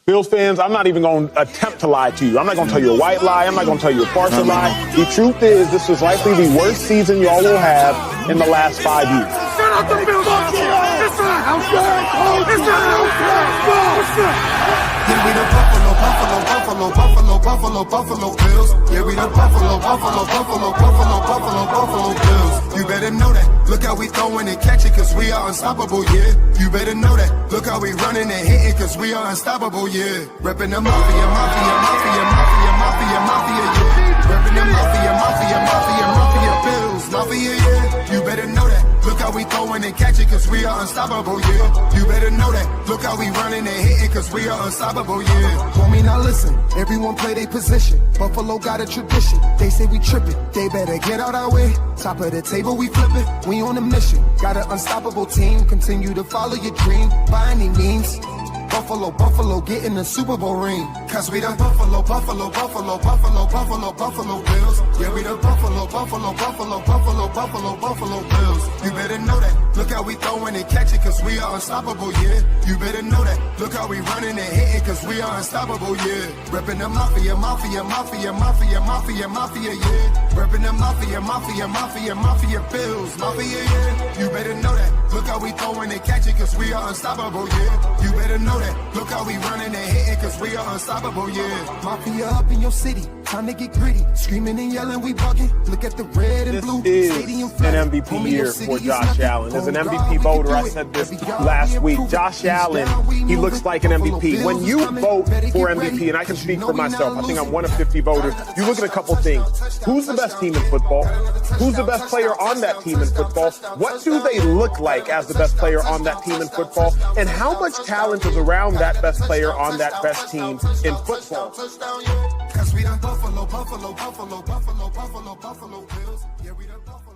Bills fans, I'm not even going to attempt to lie to you. I'm not going to tell you a white lie. I'm not going to tell you a partial lie. The truth is, this was likely the worst season y'all will have in the last 5 years. Shut up, the Bills! It's not outclass! It's not outclass! Yeah, we the Buffalo Bills. Yeah, we the Buffalo Bills. You better know that. Look how we throwing and catching, cause we are unstoppable, yeah. You better know that. Look how we running and hitting, cause we are unstoppable, yeah. Reppin' the mafia, yeah. Reppin' the mafia, Bills, mafia, yeah. You better know that. Look how we throwing and catching, cause we are unstoppable, yeah. You better know that. Look how we running and hitting, cause we are unstoppable, yeah. Want me now, listen. Everyone play their position. Buffalo got a tradition. They say we tripping. They better get out our way. Top of the table, we flipping. We on a mission. Got an unstoppable team. Continue to follow your dream by any means. Buffalo, get in the Super Bowl ring. Cause we the Buffalo Bills. Yeah, we the Buffalo Bills. You better know that. Look how we throwing and catching, cause we are unstoppable, yeah. You better know that. Look how we running and hitting, cause we are unstoppable, yeah. Reppin' the mafia, yeah. Reppin' the mafia, Bills, mafia, yeah. You better know that. Look how we throwing and catching, cause we are unstoppable, yeah. You better know that. Look how we running and hitting, cause we are unstoppable, yeah. Mafia up in your city, time to get gritty. Screaming and yelling, we bugging. Look at the red and blue. This is an MVP year for Josh Allen. As an MVP voter, I said this last week. Josh Allen, he looks like an MVP. When you vote for MVP, and I can speak for myself, I think I'm one of 50 voters, you look at a couple things. Who's the best team in football? Who's the best player on that team in football? What do they look like as the best player on that team in football? And how much talent is around that best player on that best team in football? Cause we done Buffalo Bills. Yeah, we done Buffalo.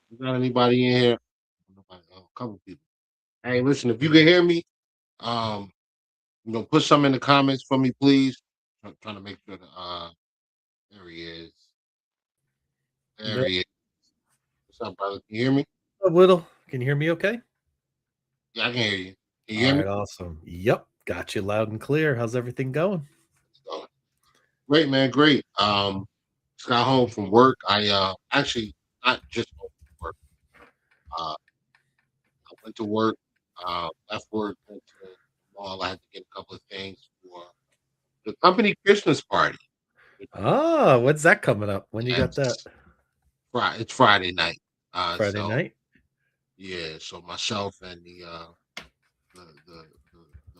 You got anybody in here? Nobody, a couple people. Hey, listen, if you can hear me, put some in the comments for me, please. I'm trying to make sure that there he is. There he is. What's up, brother? Can you hear me? A little. Can you hear me okay? Yeah, I can hear you. Can you hear All me? right, awesome. Yep, got you loud and clear. How's everything going? Great, man, great. Just got home from work. I actually not just home from work. I went to work, left work, went to the mall. I had to get a couple of things for the company Christmas party. Oh, when's that coming up? When you got that? It's Friday night. Friday night? Yeah, so myself and the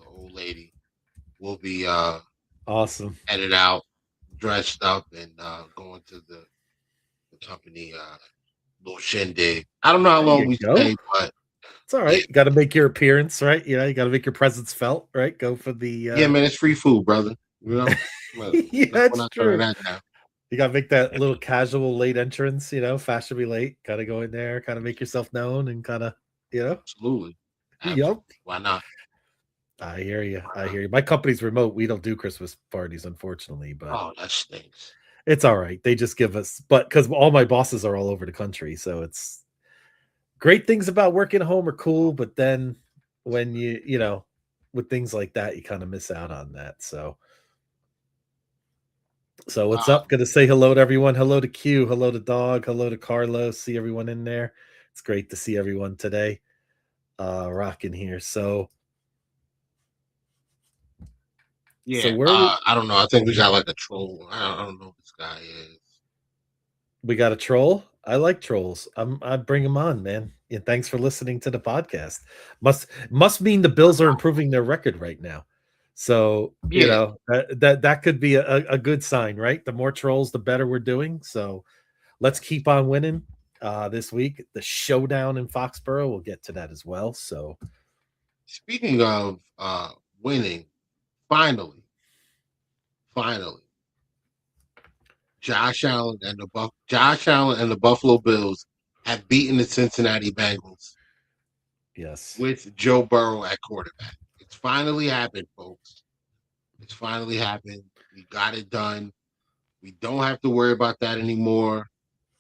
old lady will be awesome. headed out, dressed up, and going to the company little shindig. I don't know how long we stay, but it's all right. You got to make your appearance, right? You know, you got to make your presence felt, right? Go for the yeah, man. It's free food, brother. You know, yeah, that's true. You got to make that little casual late entrance, you know, fashionably late. Got to go in there, kind of make yourself known, and kind of, you know, absolutely. Yep. Why not? I hear you. I hear you. My company's remote. We don't do Christmas parties, unfortunately. But oh, that stinks. It's all right. They just give us, but because all my bosses are all over the country, so it's great. Things about working at home are cool, but then when you know, with things like that, you kind of miss out on that. So what's up? Gonna say hello to everyone. Hello to Q. Hello to Dog. Hello to Carlos. See everyone in there. It's great to see everyone today. Rocking here. So. Yeah, so I don't know. I think we got like a troll. I don't know who this guy is. We got a troll. I like trolls. I bring them on, man. And thanks for listening to the podcast. Must mean the Bills are improving their record right now. So you know that could be a good sign, right? The more trolls, the better we're doing. So let's keep on winning this week. The showdown in Foxborough. We'll get to that as well. So speaking of winning. Finally, Josh Allen and the Buffalo Bills have beaten the Cincinnati Bengals Yes. with Joe Burrow at quarterback. It's finally happened, folks. It's finally happened. We got it done. We don't have to worry about that anymore.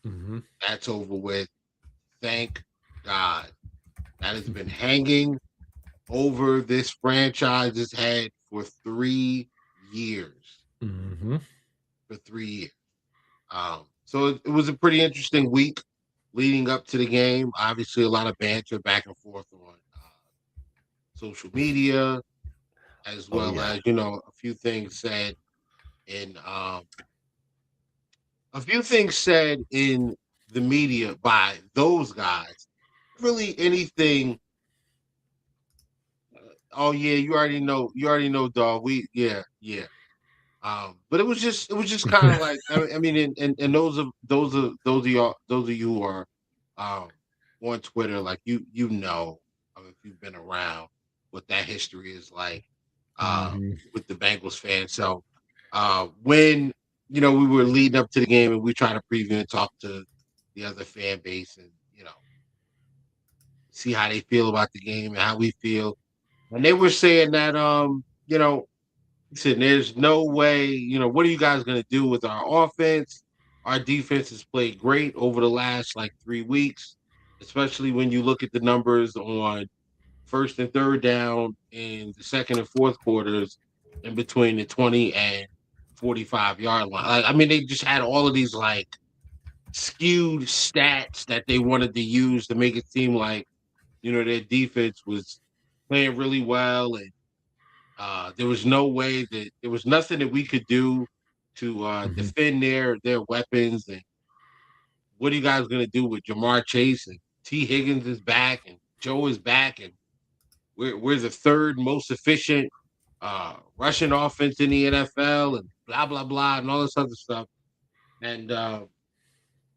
Mm-hmm. That's over with. Thank God. That has been hanging over this franchise's head for 3 years. Mm-hmm. For 3 years. So it was a pretty interesting week leading up to the game. Obviously, a lot of banter back and forth on social media, as Oh well yeah. as a few things said in the media by those guys. Really, anything. Oh yeah, you already know, dog. Yeah. But it was just kind of like I mean, and those of you who are um on Twitter, like if you've been around what that history is like Mm-hmm. with the Bengals fans. So when we were leading up to the game and we try to preview and talk to the other fan base and see how they feel about the game and how we feel, and they were saying that he said, there's no way, what are you guys going to do with our offense? Our defense has played great over the last like 3 weeks, especially when you look at the numbers on first and third down in the second and fourth quarters in between the 20 and 45-yard line. Like, I mean, they just had all of these like skewed stats that they wanted to use to make it seem like, their defense was playing really well and there was nothing that we could do to Mm-hmm. defend their weapons. And what are you guys going to do with Jamar Chase and T. Higgins is back and Joe is back and we're the third most efficient rushing offense in the NFL and blah blah blah and all this other stuff. And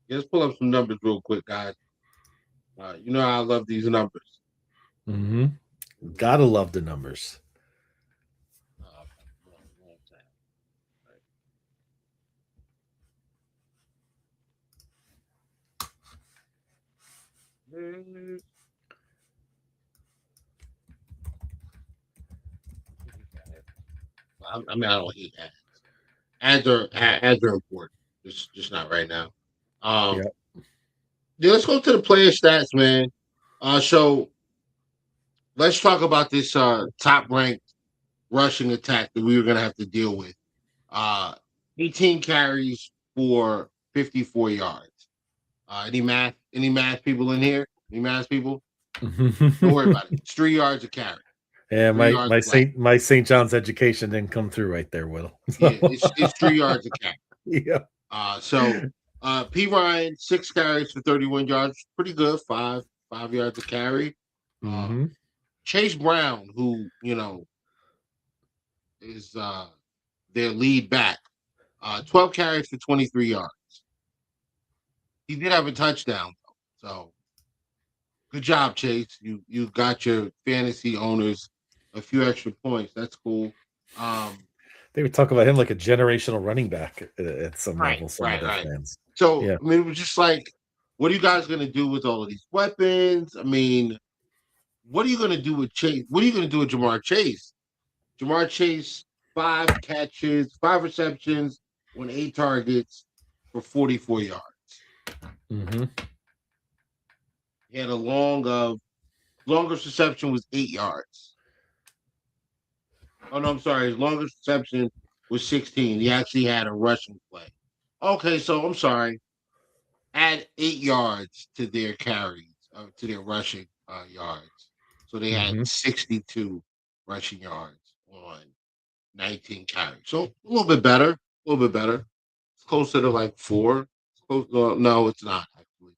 let's pull up some numbers real quick, guys. You know how I love these numbers. Mm-hmm. Gotta love the numbers. Uh, I mean, I don't hate ads. Ads are important. Just not right now. Um, Yeah. yeah, let's go to the player stats, man. So let's talk about this top ranked rushing attack that we were gonna have to deal with. Uh, 18 carries for 54 yards. Any math people in here? Any math people? Don't worry about it. It's 3 yards a carry. Yeah, Three my yards my flat. St. John's education didn't come through right there, Will. Yeah, it's 3 yards a carry. Yeah. So P Ryan, 6 carries for 31 yards, pretty good. Five yards a carry. Uh, Mm-hmm. Chase Brown, who is their lead back, 12 carries for 23 yards. He did have a touchdown, though. So good job, Chase. You got your fantasy owners a few extra points. That's cool. Um, They would talk about him like a generational running back at some right, level, some of right, their right. fans. So Yeah. I mean, it was just like, what are you guys gonna do with all of these weapons? I mean, what are you going to do with Chase? What are you going to do with Jamar Chase? Jamar Chase, 5 catches, 5 receptions on 8 targets for 44 yards. Mm-hmm. He had longest reception was 8 yards. Oh no, I'm sorry. His longest reception was 16. He actually had a rushing play. Okay, so I'm sorry. Add 8 yards to their carries, to their rushing yards. So they had Mm-hmm. 62 rushing yards on 19 carries. So a little bit better. A little bit better. It's closer to like 4. It's close, no, it's not actually.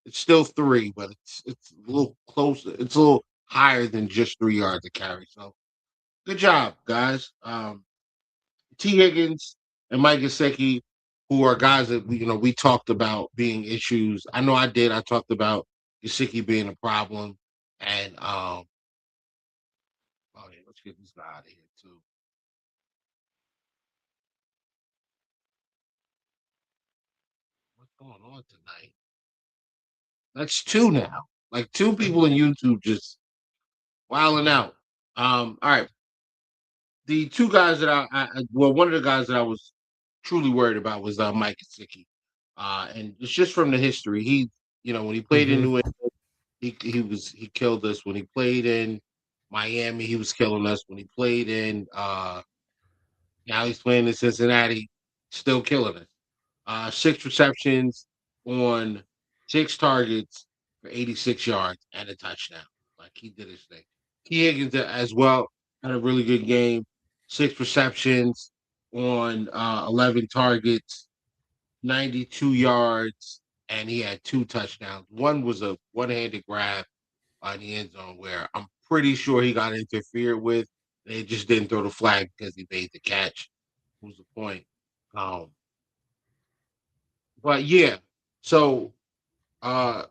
It's still 3, but it's a little closer. It's a little higher than just 3 yards a carry. So good job, guys. T. Higgins and Mike Gesicki, who are guys that we talked about being issues. I know I did. I talked about Gesicki being a problem, and oh yeah, let's get this guy out of here too. What's going on tonight? That's two now. Like two people in YouTube just wilding out. All right. The two guys that well, one of the guys that I was truly worried about was Mike Gesicki. And it's just from the history. He, when he played in New England, he killed us. When he played in Miami, he was killing us. When he played in now he's playing in Cincinnati, still killing us. 6 receptions on 6 targets for 86 yards and a touchdown. Like he did his thing. T. Higgins as well had a really good game. 6 receptions on 11 targets, 92 yards, and he had 2 touchdowns. One was a one-handed grab on the end zone where I'm pretty sure he got interfered with. They just didn't throw the flag because he made the catch. Was the point? But yeah, so I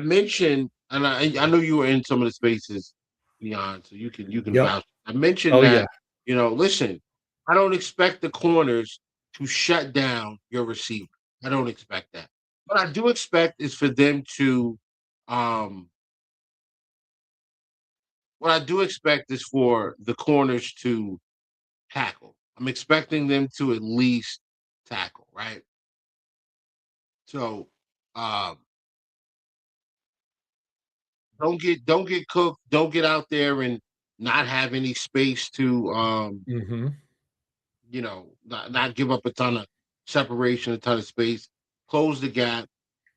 mentioned, and I know you were in some of the spaces beyond, so you can Yep. vouch. I mentioned Oh, that yeah. listen, I don't expect the corners to shut down your receiver. I don't expect that. What I do expect is for them to, what I do expect is for the corners to tackle. I'm expecting them to at least tackle, right? So, um, don't get cooked. Don't get out there and not have any space to Mm-hmm. not give up a ton of separation, a ton of space. Close the gap,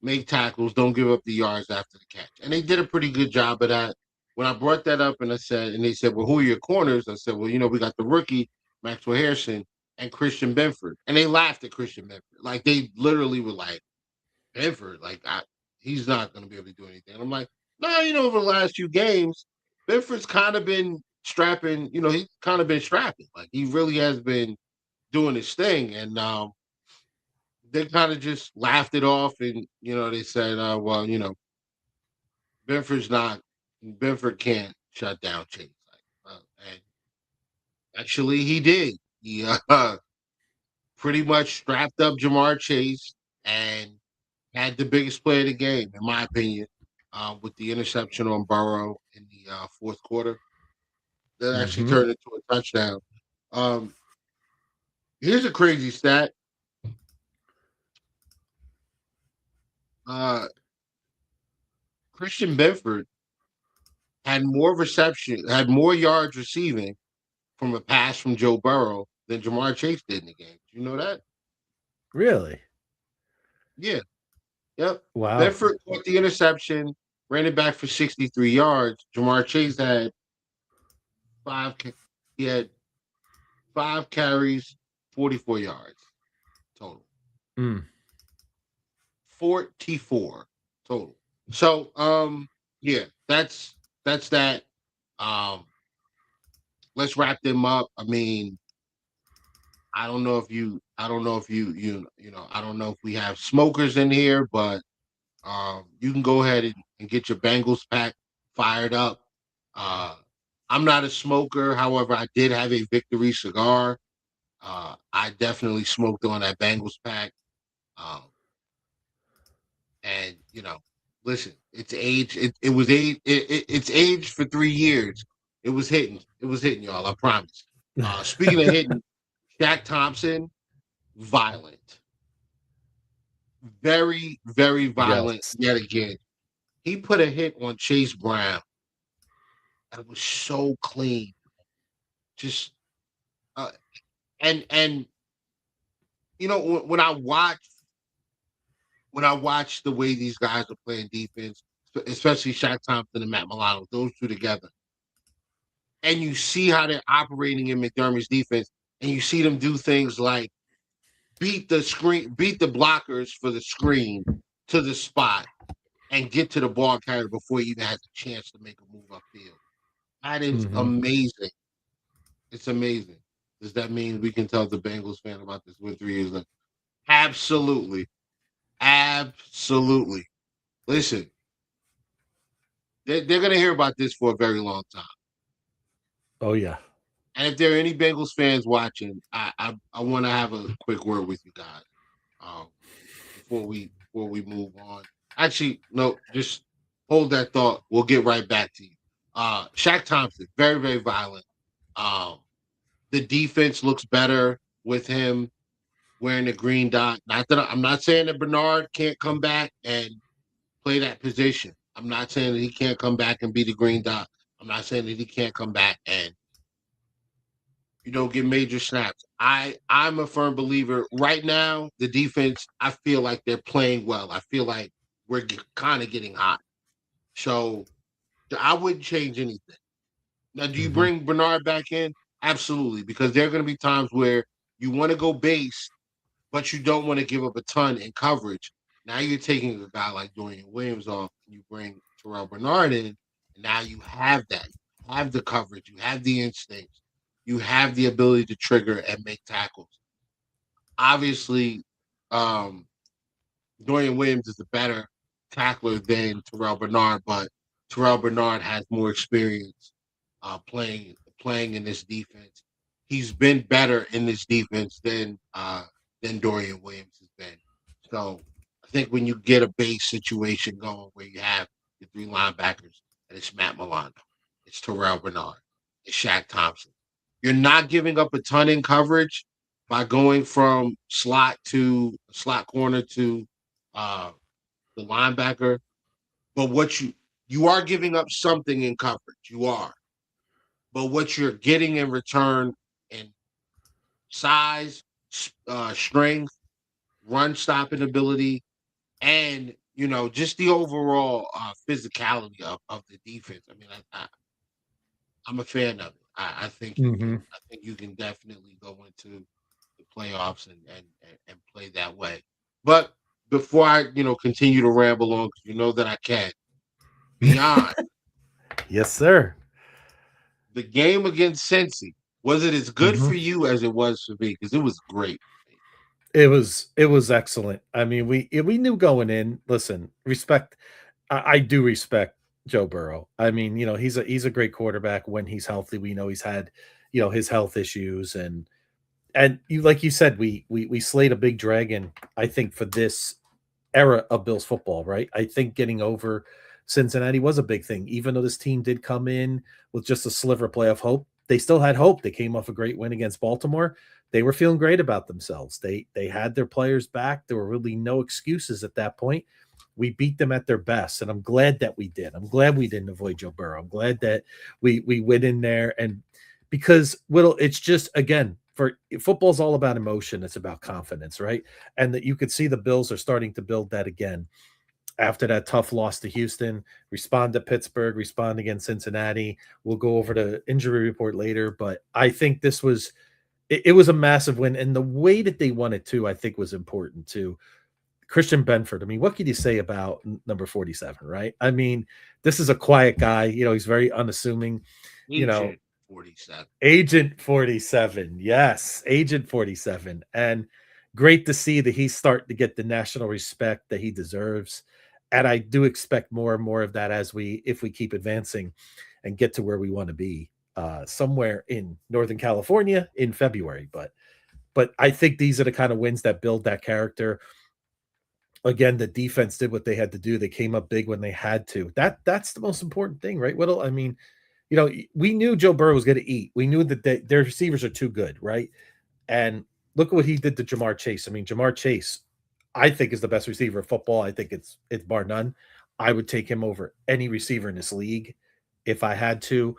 make tackles. Don't give up the yards after the catch. And they did a pretty good job of that. When I brought that up and they said, well, who are your corners? I said, well, we got the rookie Maxwell Harrison and Christian Benford, and they laughed at Christian Benford. Like they literally were like, Benford, like he's not going to be able to do anything. And I'm like, no, over the last few games, Benford's kind of been strapping. He's kind of been strapping. Like he really has been doing his thing, and they kind of just laughed it off, and they said, well, Benford can't shut down Chase. And actually, he did. He pretty much strapped up Jamar Chase and had the biggest play of the game, in my opinion, with the interception on Burrow in the fourth quarter. That actually Mm-hmm. turned into a touchdown. Um, Here's a crazy stat. Uh, Christian Benford had more yards receiving from a pass from Joe Burrow than Jamar Chase did in the game. Do you know that? Really? Yeah. Yep. Wow. Benford caught the interception, ran it back for 63 yards. Jamar Chase had five. He had 5 carries, 44 yards total. Mm. 44 total. So, yeah, that's that. Let's wrap them up. I mean, I don't know if I don't know if we have smokers in here, but you can go ahead and get your Bengals pack fired up. I'm not a smoker. However, I did have a victory cigar. I definitely smoked on that Bengals pack. Um, and listen, it's age. It was age. It's aged for 3 years. It was hitting. It was hitting, y'all. I promise. Speaking of hitting, Shaq Thompson, violent, very, very violent. Yes. Yet again, he put a hit on Chase Brown. That was so clean. Just and when I watch the way these guys are playing defense, especially Shaq Thompson and Matt Milano, those two together, and you see how they're operating in McDermott's defense, and you see them do things like beat the blockers for the screen to the spot and get to the ball carrier before he even has a chance to make a move upfield. That is amazing. It's amazing. Does that mean we can tell the Bengals fan about this win 3 years later? Absolutely. Absolutely. Listen, they're going to hear about this for a very long time. Oh, yeah. And if there are any Bengals fans watching, I want to have a quick word with you guys before we before we move on. Actually, no, just hold that thought. We'll get right back to you. Shaq Thompson, very, very violent. Um, the defense looks better with him wearing the green dot. Not that I'm not saying that Bernard can't come back and play that position. I'm not saying that he can't come back and be the green dot. I'm not saying that he can't come back and get major snaps. I'm a firm believer. Right now, the defense, I feel like they're playing well. I feel like we're kind of getting hot. So I wouldn't change anything. Now, do you bring Bernard back in? Absolutely, because there are going to be times where you want to go base, but you don't want to give up a ton in coverage. Now you're taking a guy like Dorian Williams off, and you bring Terrell Bernard in, and now you have that. You have the coverage. You have the instincts. You have the ability to trigger and make tackles. Obviously, Dorian Williams is a better tackler than Terrell Bernard, but Terrell Bernard has more experience playing in this defense. He's been better in this defense than Dorian Williams has been. So I think when you get a base situation going where you have the three linebackers, and it's Matt Milano, it's Terrell Bernard, it's Shaq Thompson. You're not giving up a ton in coverage by going from slot corner to the linebacker, but what you are giving up something in coverage. You are. But what you're getting in return in size, strength, run stopping ability, and just the overall physicality of the defense. I mean, I'm a fan of it. I think you can definitely go into the playoffs and play that way. But before I continue to ramble on, because you know that I can, beyond Yes, sir. the game against Cincy, was it as good for you as it was for me? Because it was great. It was excellent. I mean, we knew going in. Listen, respect. I do respect Joe Burrow. I mean, he's a great quarterback when he's healthy. We know he's had, his health issues, and you, like you said, we slayed a big dragon. I think for this era of Bills football, right? I think getting over Cincinnati was a big thing. Even though this team did come in with just a sliver play of hope, they still had hope. They came off a great win against Baltimore. They were feeling great about themselves. They had their players back. There were really no excuses at that point. We beat them at their best, and I'm glad that we did. I'm glad we didn't avoid Joe Burrow. I'm glad that we went in there, and because it's just, again, for football's all about emotion. It's about confidence, right? And that you could see the Bills are starting to build that again after that tough loss to Houston, respond to Pittsburgh, respond against Cincinnati. We'll go over the injury report later, but I think this was it was a massive win, and the way that they won it too, I think, was important too. Christian Benford. I mean, what could you say about number 47, right? I mean, this is a quiet guy. He's very unassuming. Agent 47. Agent 47. Yes, Agent 47. And great to see that he's starting to get the national respect that he deserves. And I do expect more and more of that if we keep advancing and get to where we want to be, somewhere in Northern California in February. But I think these are the kind of wins that build that character. Again, the defense did what they had to do. They came up big when they had to. That's the most important thing, right, Whittle? I mean, we knew Joe Burrow was going to eat. We knew that their receivers are too good, right? And look at what he did to Jamar Chase. I mean, Jamar Chase, I think, is the best receiver of football. I think it's bar none. I would take him over any receiver in this league if I had to.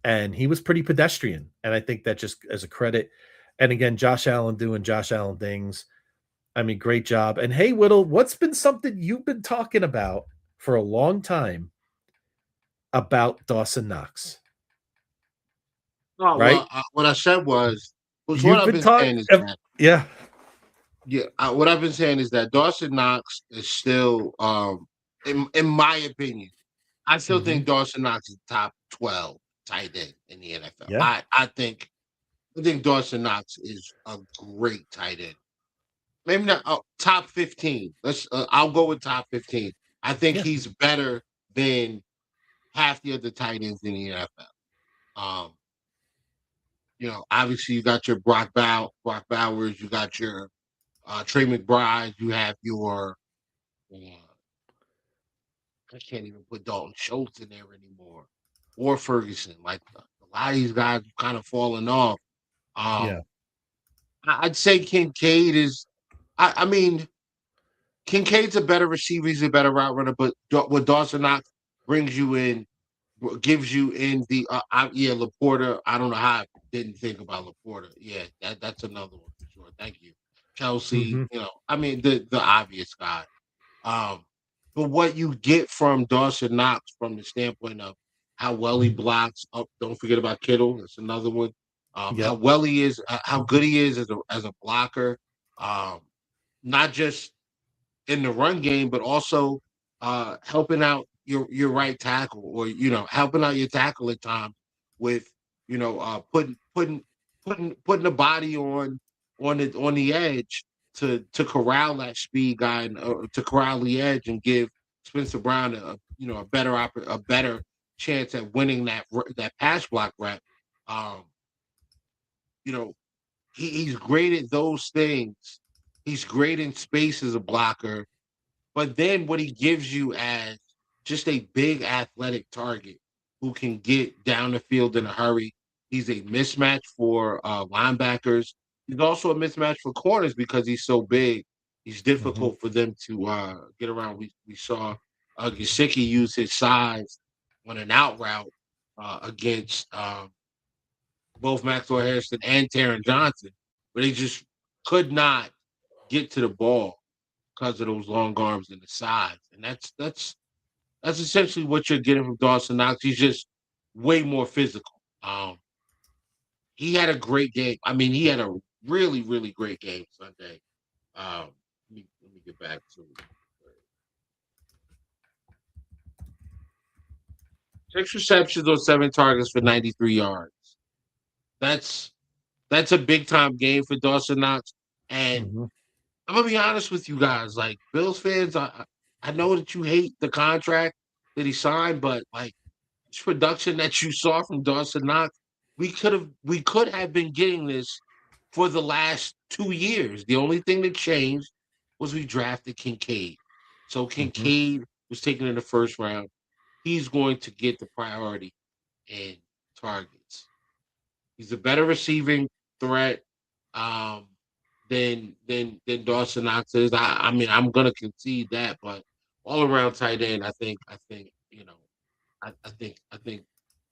And he was pretty pedestrian. And I think that just as a credit. And again, Josh Allen doing Josh Allen things. I mean, great job. And hey, Whittle, what's been something you've been talking about for a long time about Dawson Knox? Oh, right? Well, what I said was You've what I've been been talking. saying is that Yeah. What I've been saying is that Dawson Knox is still, in my opinion, I still think Dawson Knox is top 12 tight end in the NFL. Yeah. I think Dawson Knox is a great tight end. Maybe not top 15. I'll go with top 15. I think he's better than half the other tight ends in the NFL. Obviously you got your Brock Bowers, you got your Trey McBride, you have your I can't even put Dalton Schultz in there anymore, or Ferguson. Like a lot of these guys kind of falling off. Yeah. I'd say Kincaid is. I mean, Kincaid's a better receiver. He's a better route runner. But what Dawson Knox brings you in, gives you in the Laporta. I don't know how I didn't think about Laporta. Yeah, that's another one for sure. Thank you, Chelsea. Mm-hmm. I mean the obvious guy. Um, but what you get from Dawson Knox from the standpoint of how well he blocks up, don't forget about Kittle. That's another one. How Yep. well he is, how good he is as a blocker. Um, not just in the run game, but also helping out your right tackle, or helping out your tackle at times with putting the body on the edge to corral that speed guy, and to corral the edge and give Spencer Brown a better chance at winning that pass block rep. Um, you know, he's great at those things. He's great in space as a blocker. But then what he gives you as just a big athletic target who can get down the field in a hurry. He's a mismatch for linebackers. He's also a mismatch for corners because he's so big. He's Mm-hmm. difficult for them to get around. We saw Gesicki use his size on an out route against both Maxwell Harrison and Taron Johnson, but he just could not get to the ball because of those long arms and the size. And that's essentially what you're getting from Dawson Knox. He's just way more physical. He had a great game. I mean, he had a really, really great game Sunday. Let me get back to it. 6 receptions on 7 targets for 93 yards. That's a big time game for Dawson Knox. And Mm-hmm. I'm gonna be honest with you guys, like Bills fans, I know that you hate the contract that he signed, but like this production that you saw from Dawson Knox, we could have been getting this for the last 2 years. The only thing that changed was we drafted Kincaid. So Mm-hmm. Kincaid was taken in the first round. He's going to get the priority in targets. He's a better receiving threat. Um, than Dawson Knox is. I mean, I'm gonna concede that, but all around tight end, I think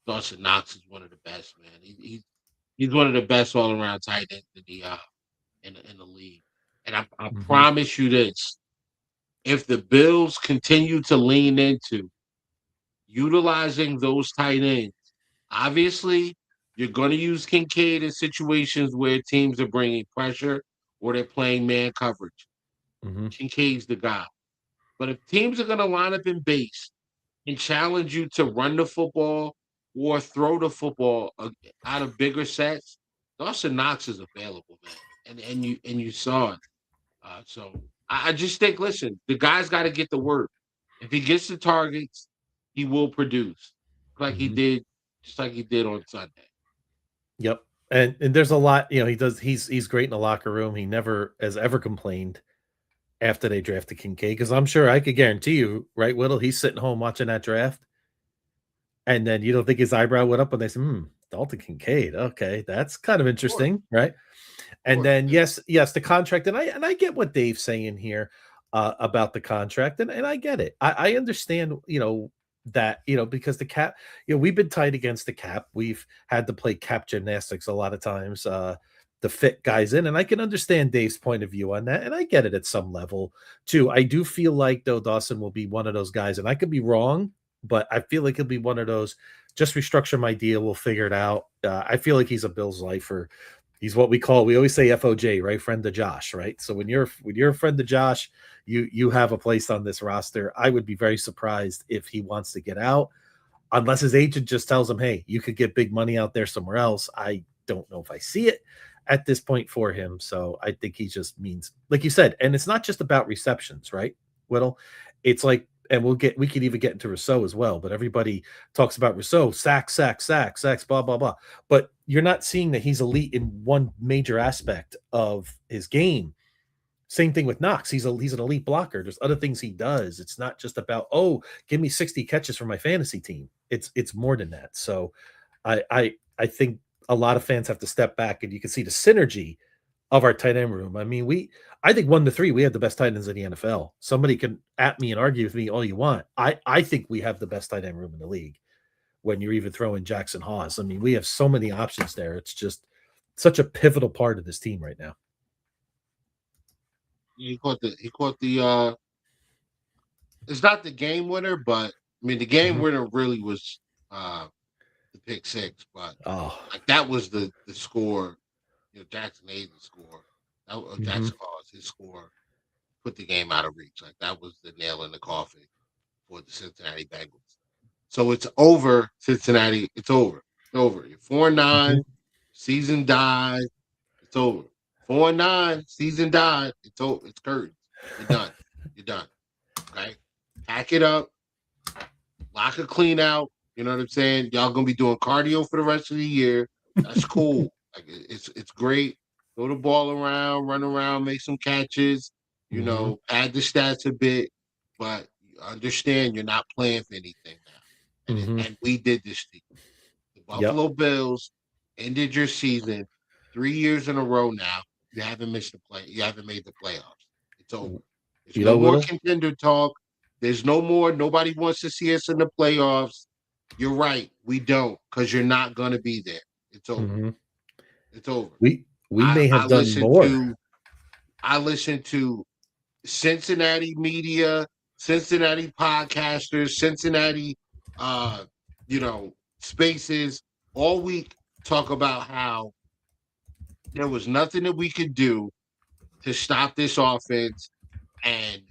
Dawson Knox is one of the best, man. He's one of the best all around tight ends in the league. And I Mm-hmm. promise you this: if the Bills continue to lean into utilizing those tight ends, obviously you're going to use Kincaid in situations where teams are bringing pressure or they're playing man coverage. Mm-hmm. Kincaid's the guy. But if teams are going to line up in base and challenge you to run the football or throw the football out of bigger sets, Dawson Knox is available, man, and you saw it. So I just think, listen, the guy's got to get the work. If he gets the targets, he will produce, like he Mm-hmm. did, just like he did on Sunday. Yep. And there's a lot, he's great in the locker room. He never has ever complained after they drafted Kincaid, because I'm sure I could guarantee you, right, Whittle, he's sitting home watching that draft, and then you don't think his eyebrow went up when they said, Dalton Kincaid. Okay, that's kind of Sure, interesting, right? And sure. then yes, the contract, and I get what Dave's saying here about the contract, and I get it. I understand, that, because the cap, we've been tight against the cap. We've had to play cap gymnastics a lot of times to fit guys in, and I can understand Dave's point of view on that, and I get it at some level too. I do feel like though Dawson will be one of those guys, and I could be wrong, but I feel like he'll be one of those. Just restructure my deal, we'll figure it out. I feel like he's a Bills lifer. He's what we always say FOJ, right? Friend of Josh, right? So when you're a friend of Josh, you have a place on this roster. I would be very surprised if he wants to get out, unless his agent just tells him, hey, you could get big money out there somewhere else. I don't know if I see it at this point for him. So I think he just means, like you said, and it's not just about receptions, right, Whittle? It's like, and we could even get into Rousseau as well, but everybody talks about Rousseau, sacks, blah, blah, blah. But you're not seeing that he's elite in one major aspect of his game. Same thing with Knox. He's an elite blocker. There's other things he does. It's not just about, oh, give me 60 catches for my fantasy team. It's more than that. So I think a lot of fans have to step back, and you can see the synergy of our tight end room. I mean, I think 1 to 3, we have the best tight ends in the NFL. Somebody can at me and argue with me all you want. I think we have the best tight end room in the league when you're even throwing Jackson Haas. I mean, we have so many options there. It's just such a pivotal part of this team right now. He caught the it's not the game winner, but I mean the game winner really was the pick six, but like that was the score, Jackson Hayden's score. Jackson Hawes, his score put the game out of reach. Like that was the nail in the coffin for the Cincinnati Bengals. So it's over, Cincinnati. It's over. It's over. You're 4-9, season died. It's over. 4-9, season died. It's over. It's curtains. You're done. You're done. Okay? Pack it up. Lock a clean out. You know what I'm saying? Y'all gonna be doing cardio for the rest of the year. That's cool. Like it's great. Throw the ball around, run around, make some catches. Add the stats a bit, but understand you're not playing for anything now. And we did this to you. The Buffalo Bills ended your season 3 years in a row now. You haven't missed the play. You haven't made the playoffs. It's over. There's no more contender talk. There's no more. Nobody wants to see us in the playoffs. You're right. We don't, because you're not going to be there. It's over. It's over. We may have done more. I listen to Cincinnati media, Cincinnati podcasters, Cincinnati, spaces all week talk about how there was nothing that we could do to stop this offense, and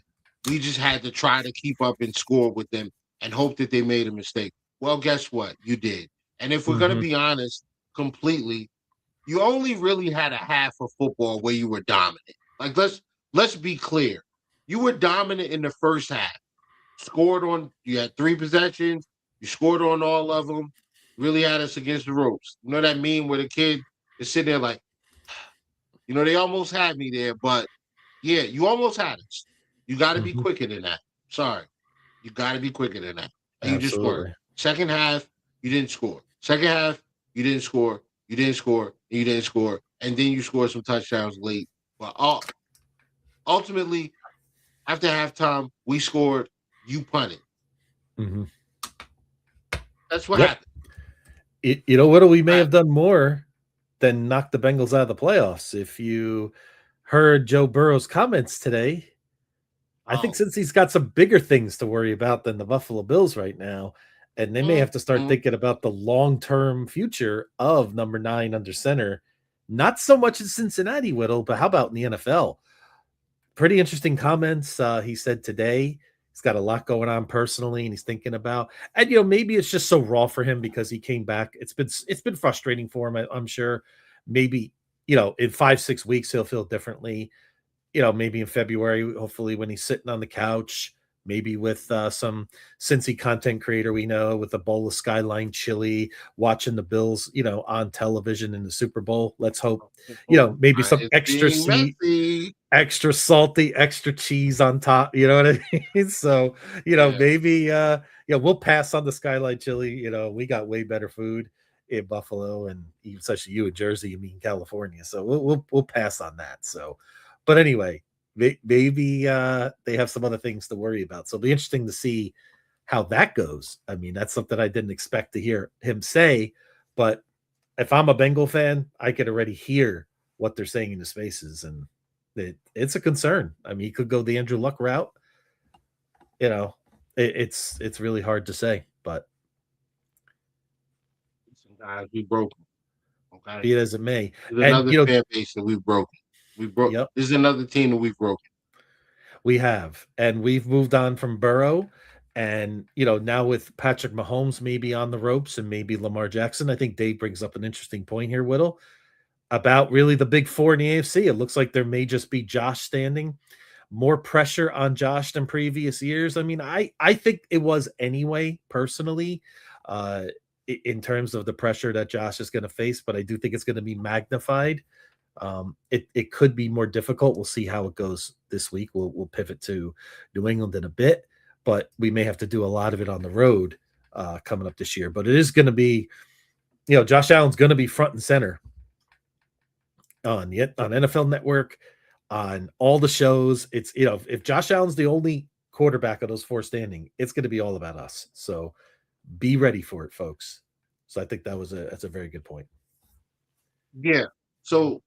we just had to try to keep up and score with them and hope that they made a mistake. Well, guess what? You did. And if we're going to be honest, completely, you only really had a half of football where you were dominant. Like, let's be clear. You were dominant in the first half. You had 3 possessions. You scored on all of them. Really had us against the ropes. You know that meme where the kid is sitting there like, they almost had me there, but yeah, you almost had us. You got to be quicker than that. Sorry. You got to be quicker than that. And you just weren't. Second half, you didn't score. Second half, you didn't score. You didn't score. And you didn't score. And then you scored some touchdowns late. But ultimately, after halftime, we scored. You punted. That's what happened. We may have done more than knock the Bengals out of the playoffs. If you heard Joe Burrow's comments today, I think since he's got some bigger things to worry about than the Buffalo Bills right now, and they may have to start thinking about the long-term future of number 9 under center, not so much in Cincinnati, Whittle, but how about in the NFL? Pretty interesting comments he said today. He's got a lot going on personally, and he's thinking about, and maybe it's just so raw for him because he came back. It's been frustrating for him. I'm sure. Maybe in 5-6 weeks he'll feel differently. Maybe in February, hopefully when he's sitting on the couch, maybe with some Cincy content creator we know, with a bowl of Skyline chili, watching the Bills, on television in the Super Bowl. Let's hope, maybe some extra sweet, extra salty, extra cheese on top. You know what I mean? So, maybe, we'll pass on the Skyline chili. We got way better food in Buffalo, and even such you in Jersey, California. So we'll pass on that. So, but anyway, maybe they have some other things to worry about. So it'll be interesting to see how that goes. I mean, that's something I didn't expect to hear him say, but if I'm a Bengal fan, I could already hear what they're saying in the spaces, and it's a concern. I mean, he could go the Andrew Luck route. It's really hard to say, but guys, we broke them. Okay, be it as it may. There's another fan base that we've broken. Yep. This is another team that we've broken. We have, and we've moved on from Burrow, and now with Patrick Mahomes maybe on the ropes and maybe Lamar Jackson. I think Dave brings up an interesting point here, Whittle, about really the big 4 in the AFC. It looks like there may just be Josh standing. More pressure on Josh than previous years. I mean, I think it was anyway, personally, in terms of the pressure that Josh is going to face, but I do think it's going to be magnified It could be more difficult. We'll see how it goes this week. We'll pivot to New England in a bit, but we may have to do a lot of it on the road coming up this year. But it is going to be, Josh Allen's going to be front and center on NFL Network, on all the shows. It's if Josh Allen's the only quarterback of those four standing, it's going to be all about us. So be ready for it, folks. So I think that's a very good point. Yeah. So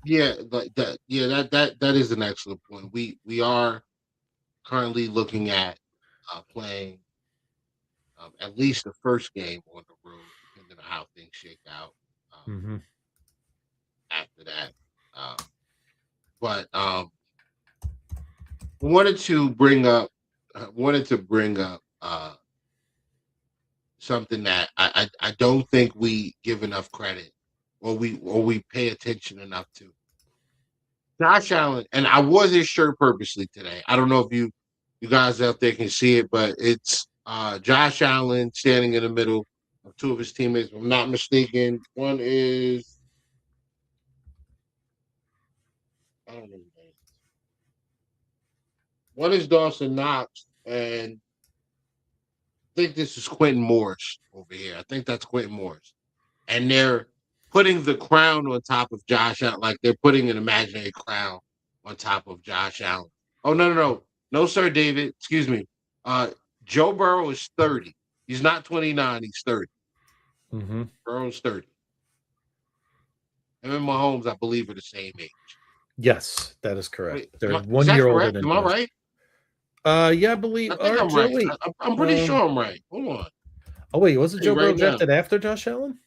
yeah, like that. Yeah, that is an excellent point. We are currently looking at playing at least the first game on the road, depending on how things shake out. After that, but wanted to bring up something that I don't think we give enough credit, or we pay attention enough to. Josh Allen, and I wore this shirt purposely today. I don't know if you guys out there can see it, but it's Josh Allen standing in the middle of two of his teammates. If I'm not mistaken, one is, I don't know. One is Dawson Knox, and I think this is Quentin Morris over here. I think that's Quentin Morris. And they're putting the crown on top of Josh Allen, like they're putting an imaginary crown on top of Josh Allen. Oh, no. No, sir, David. Excuse me. Joe Burrow is 30. He's not 29. He's 30. Burrow's 30. Him and Mahomes, I believe, are the same age. Yes, that is correct. Wait, They're 1 year older than. Am I right? Yeah, I believe. I think I'm right. I'm pretty sure I'm right. Hold on. Oh wait, wasn't Joe Burrow drafted after Josh Allen?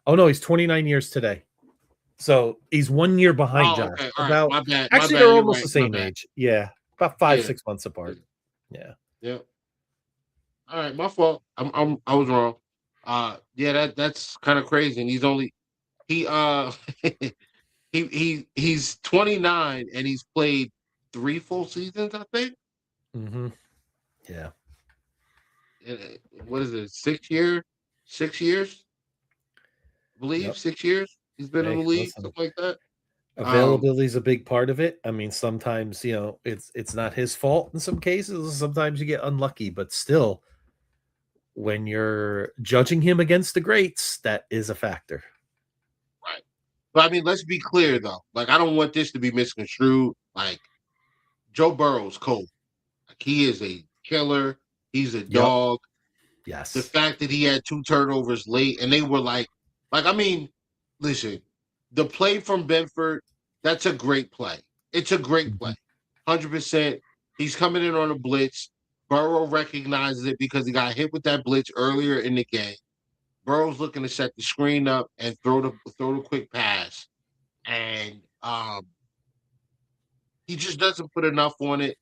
Oh no, he's 29 years today. So he's 1 year behind Josh. Okay. Right. My bad. Actually, they're almost the same age. Yeah, about 6 months apart. Yeah. All right, my fault. I was wrong. Yeah, that's kind of crazy. And he's only he's 29 and he's played 3 full seasons, I think. Yeah. What is it? 6 years? 6 years? I believe 6 years. He's been in the league, something like that. Availability is a big part of it. I mean, sometimes it's not his fault in some cases. Sometimes you get unlucky, but still, when you're judging him against the greats, that is a factor. Right. But I mean, let's be clear though. Like, I don't want this to be misconstrued. Like, Joe Burrow's cold. Like, he is a killer. He's a dog. Yes. The fact that he had 2 turnovers late, and they were like, I mean, listen, the play from Benford, that's a great play. It's a great play. 100%. He's coming in on a blitz. Burrow recognizes it because he got hit with that blitz earlier in the game. Burrow's looking to set the screen up and throw the quick pass. And he just doesn't put enough on it.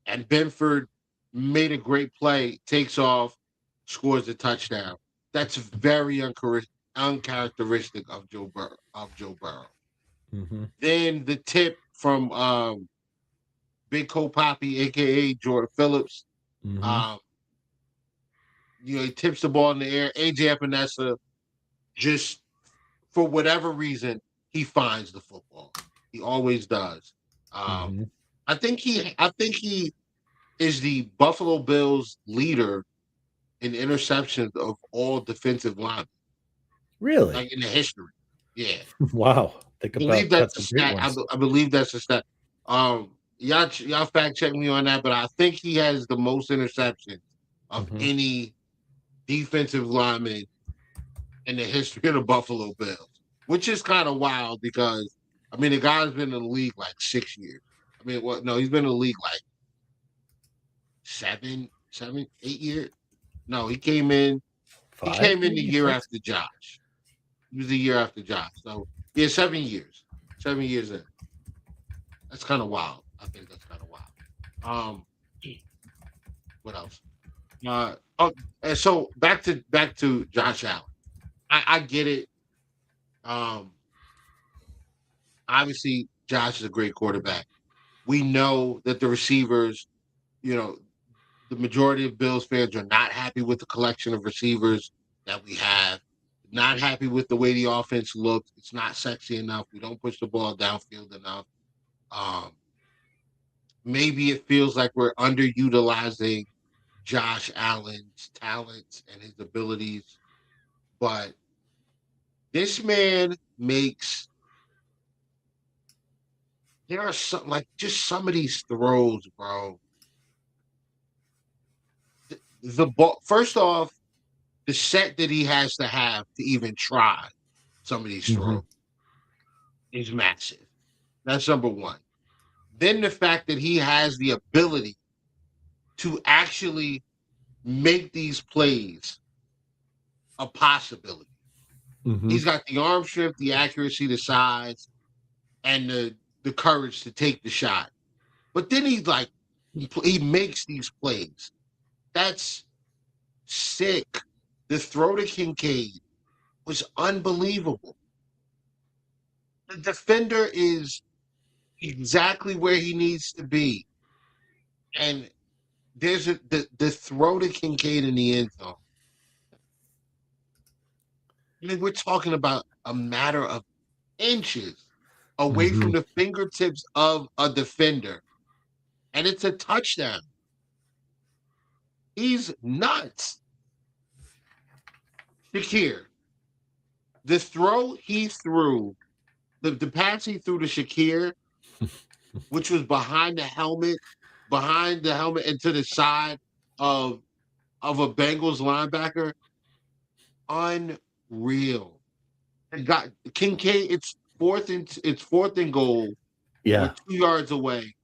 And Benford made a great play, takes off, scores a touchdown. That's very uncharacteristic of Joe Burrow. Then the tip from Big Co Poppy, aka Jordan Phillips. He tips the ball in the air. AJ Epinesa, just for whatever reason, he finds the football. He always does. I think he is the Buffalo Bills leader in interceptions of all defensive linemen. Really? Like in the history. Yeah. Wow. I believe that's a stat. I believe that's a stat. Y'all fact check me on that, but I think he has the most interceptions of any defensive lineman in the history of the Buffalo Bills, which is kind of wild because, I mean, the guy's been in the league like 6 years. I mean, he's been in the league like 7, 8 years. No, he came in. He came in the year after Josh. He was the year after Josh. So yeah, 7 years. 7 years in. That's kind of wild. I think that's kind of wild. What else? And so back to Josh Allen. I get it. Obviously, Josh is a great quarterback. We know that the receivers, the majority of Bills fans are not happy with the collection of receivers that we have. not happy with the way the offense looks. It's not sexy enough. We don't push the ball downfield enough. Maybe it feels like we're underutilizing Josh Allen's talents and his abilities, but this man makes. There are just some of these throws, bro. The ball. First off, the set that he has to have to even try some of these throws is massive. That's number one. Then the fact that he has the ability to actually make these plays a possibility. He's got the arm strength, the accuracy, the size, and the courage to take the shot. But then he makes these plays. That's sick. The throw to Kincaid was unbelievable. The defender is exactly where he needs to be. And there's the throw to Kincaid in the end zone. I mean, we're talking about a matter of inches away from the fingertips of a defender. And it's a touchdown. He's nuts. Shakir. The throw he threw, the pass he threw to Shakir, which was behind the helmet and to the side of a Bengals linebacker, unreal. It got Kincaid. It's fourth and goal. Yeah, we're 2 yards away.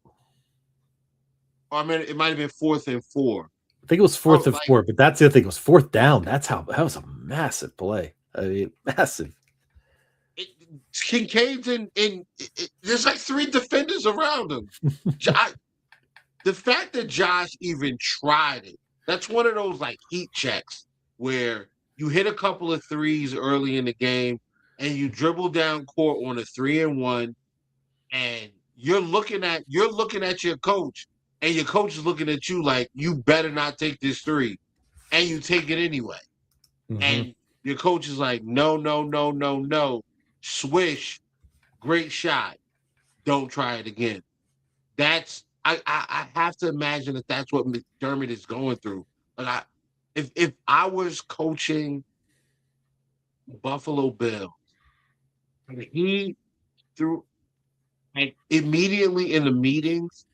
I mean, it might have been 4th and 4. I think it was 4th and 4, but that's the other thing. It was 4th down. That was a massive play. I mean, massive. Kincaid's there's like 3 defenders around him. The fact that Josh even tried it, that's one of those like heat checks where you hit a couple of threes early in the game and you dribble down court on a 3-and-1, and you're looking at your coach, and your coach is looking at you like, you better not take this 3, and you take it anyway. And your coach is like, no, swish, great shot, don't try it again. That's I have to imagine that that's what McDermott is going through. Like, if I was coaching Buffalo Bills, and he threw, like, immediately in the meetings,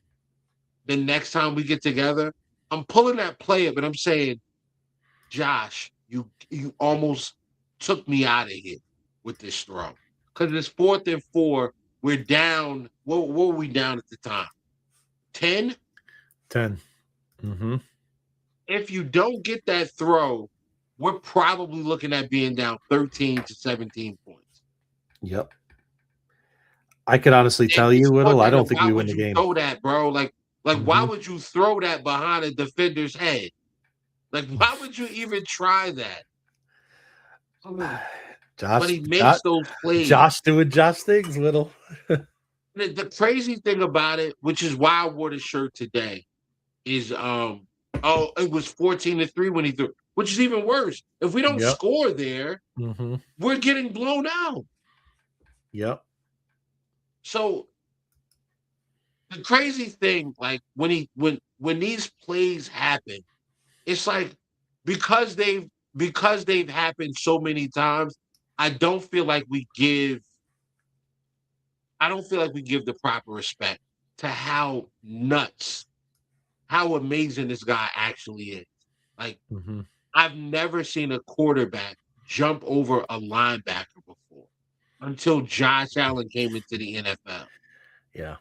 the next time we get together, I'm pulling that play up and I'm saying, Josh, you almost took me out of here with this throw. Because it's 4th and 4. We're down. What were we down at the time? 10? 10. If you don't get that throw, we're probably looking at being down 13 to 17 points. Yep. I could honestly tell you, Whittle, I don't think we win the game. Throw that, bro. Like why would you throw that behind a defender's head? Like, why would you even try that? But he makes those plays. Josh doing Josh things, Whittle. The crazy thing about it, which is why I wore the shirt today, is it was 14-3 when he threw, which is even worse. If we don't score there, we're getting blown out. Yep. So the crazy thing, like when these plays happen, it's like because they've happened so many times, I don't feel like we give the proper respect to how nuts, how amazing this guy actually is. Like, I've never seen a quarterback jump over a linebacker before until Josh Allen came into the NFL. Yeah.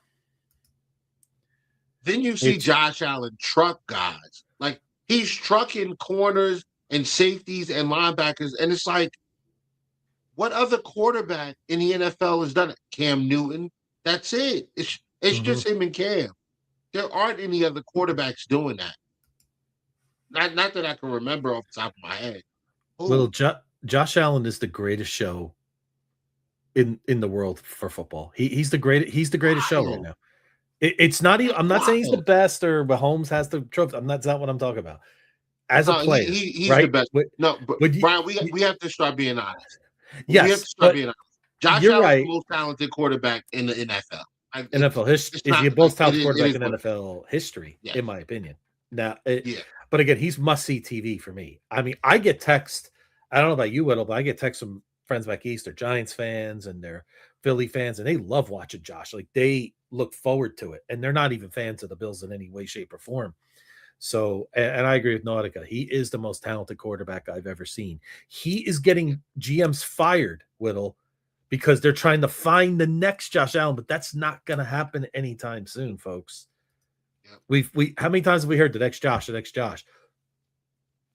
Then you see Josh Allen truck guys. Like, he's trucking corners and safeties and linebackers, and it's like, what other quarterback in the NFL has done it? Cam Newton. That's it. It's just him and Cam. There aren't any other quarterbacks doing that. Not that I can remember off the top of my head. Well, Josh Allen is the greatest show in the world for football. He's the greatest show right now. It's not even. I'm not saying he's the best or Mahomes has the trophy. That's not what I'm talking about. as a No, player, he's the right? best. No, but Brian, we have to start being honest. We have to Yes, start but being honest. Josh you're Allen's right. the most talented quarterback in the NFL. NFL history It's is not the most it talented quarterback is in what it is. NFL history, Yes. in my opinion. Now, Yeah. but again, he's must see TV for me. I mean, I get text. I don't know about you, Whittle, but I get texts from friends back east. They're Giants fans and they're Philly fans, and they love watching Josh. Like they look forward to it, and they're not even fans of the Bills in any way, shape, or form. So, and I agree with Nautica. He is the most talented quarterback I've ever seen. He is getting GMs fired, Whittle, because they're trying to find the next Josh Allen, but that's not going to happen anytime soon, folks. Yeah. We how many times have we heard the next Josh, the next Josh?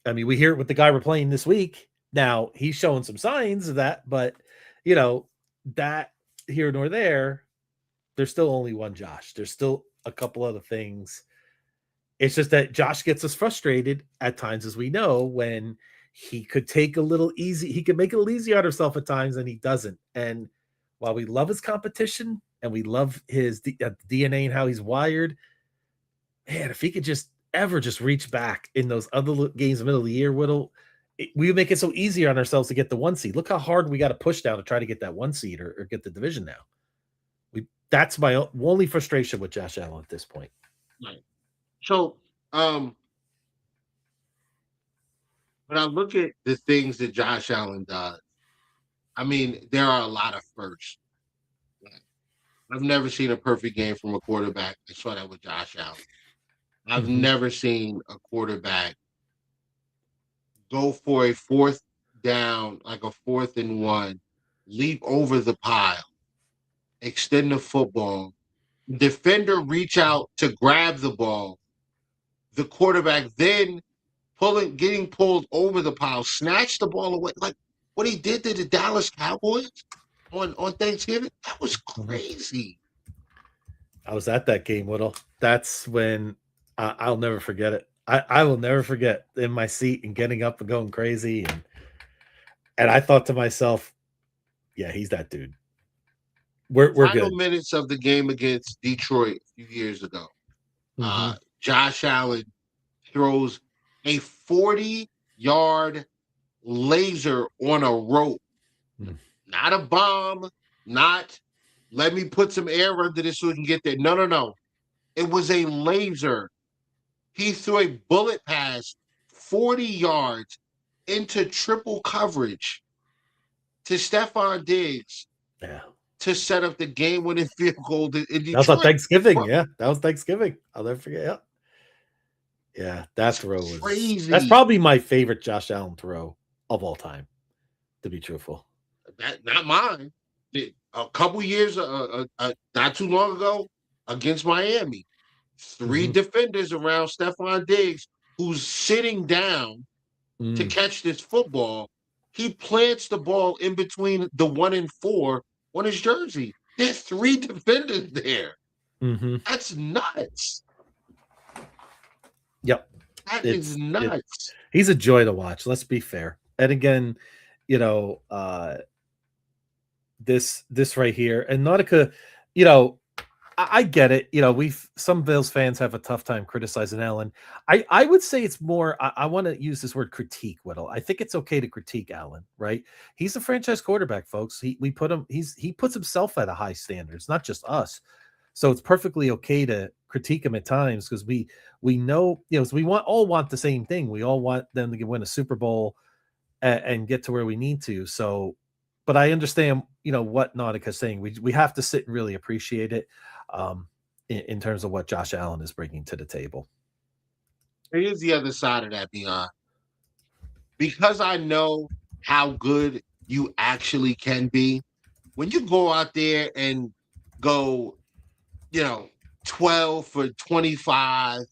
I mean, we hear it with the guy we're playing this week. Now he's showing some signs of that, but you know, that here nor there, there's still only one Josh. There's still a couple other things. It's just that Josh gets us frustrated at times, as we know, when he could take a little easy. He can make it a little easy on himself at times, and he doesn't. And while we love his competition and we love his DNA and how he's wired, man, if he could just ever just reach back in those other games in the middle of the year, we would make it so easy on ourselves to get the 1 seed. Look how hard we got to push down to try to get that 1 seed or get the division now. That's my only frustration with Josh Allen at this point. Right. So, when I look at the things that Josh Allen does, I mean, there are a lot of firsts. I've never seen a perfect game from a quarterback. I saw that with Josh Allen. I've never seen a quarterback go for a fourth down, like a 4th and 1, leap over the pile, extend the football, defender reach out to grab the ball, the quarterback then getting pulled over the pile, snatch the ball away. Like what he did to the Dallas Cowboys on Thanksgiving, that was crazy. I was at that game, Whittle. That's when I'll never forget it. I will never forget in my seat and getting up and going crazy. And I thought to myself, yeah, he's that dude. We're Final good. minutes of the game against Detroit a few years ago. Josh Allen throws a 40-yard laser on a rope. Not a bomb, not let me put some air under this so we can get there. No. It was a laser. He threw a bullet pass 40 yards into triple coverage to Stephon Diggs. Yeah. To set up the game-winning field goal in Detroit. That was on Thanksgiving. Yeah, that was Thanksgiving. I'll never forget. Yeah, that throw was crazy. That's probably my favorite Josh Allen throw of all time, to be truthful. Not mine. A couple years, not too long ago, against Miami, 3 defenders around Stephon Diggs, who's sitting down to catch this football. He plants the ball in between the 1 and 4 on his jersey. There's 3 defenders there. That's nuts. Yep. That is nuts. He's a joy to watch. Let's be fair. And again, you know, this right here, and Nautica, you know, I get it. You know, some Bills fans have a tough time criticizing Allen. I would say it's more, I want to use this word critique, Whittle. I think it's okay to critique Allen, right? He's a franchise quarterback, folks. He puts himself at a high standard. It's not just us. So it's perfectly okay to critique him at times because we know, you know, so we all want the same thing. We all want them to win a Super Bowl and get to where we need to. So, but I understand, you know, what Nautica's saying. We have to sit and really appreciate it. In terms of what Josh Allen is bringing to the table. Here's the other side of that, Beyond. Because I know how good you actually can be, when you go out there and go, you know, 12 for 25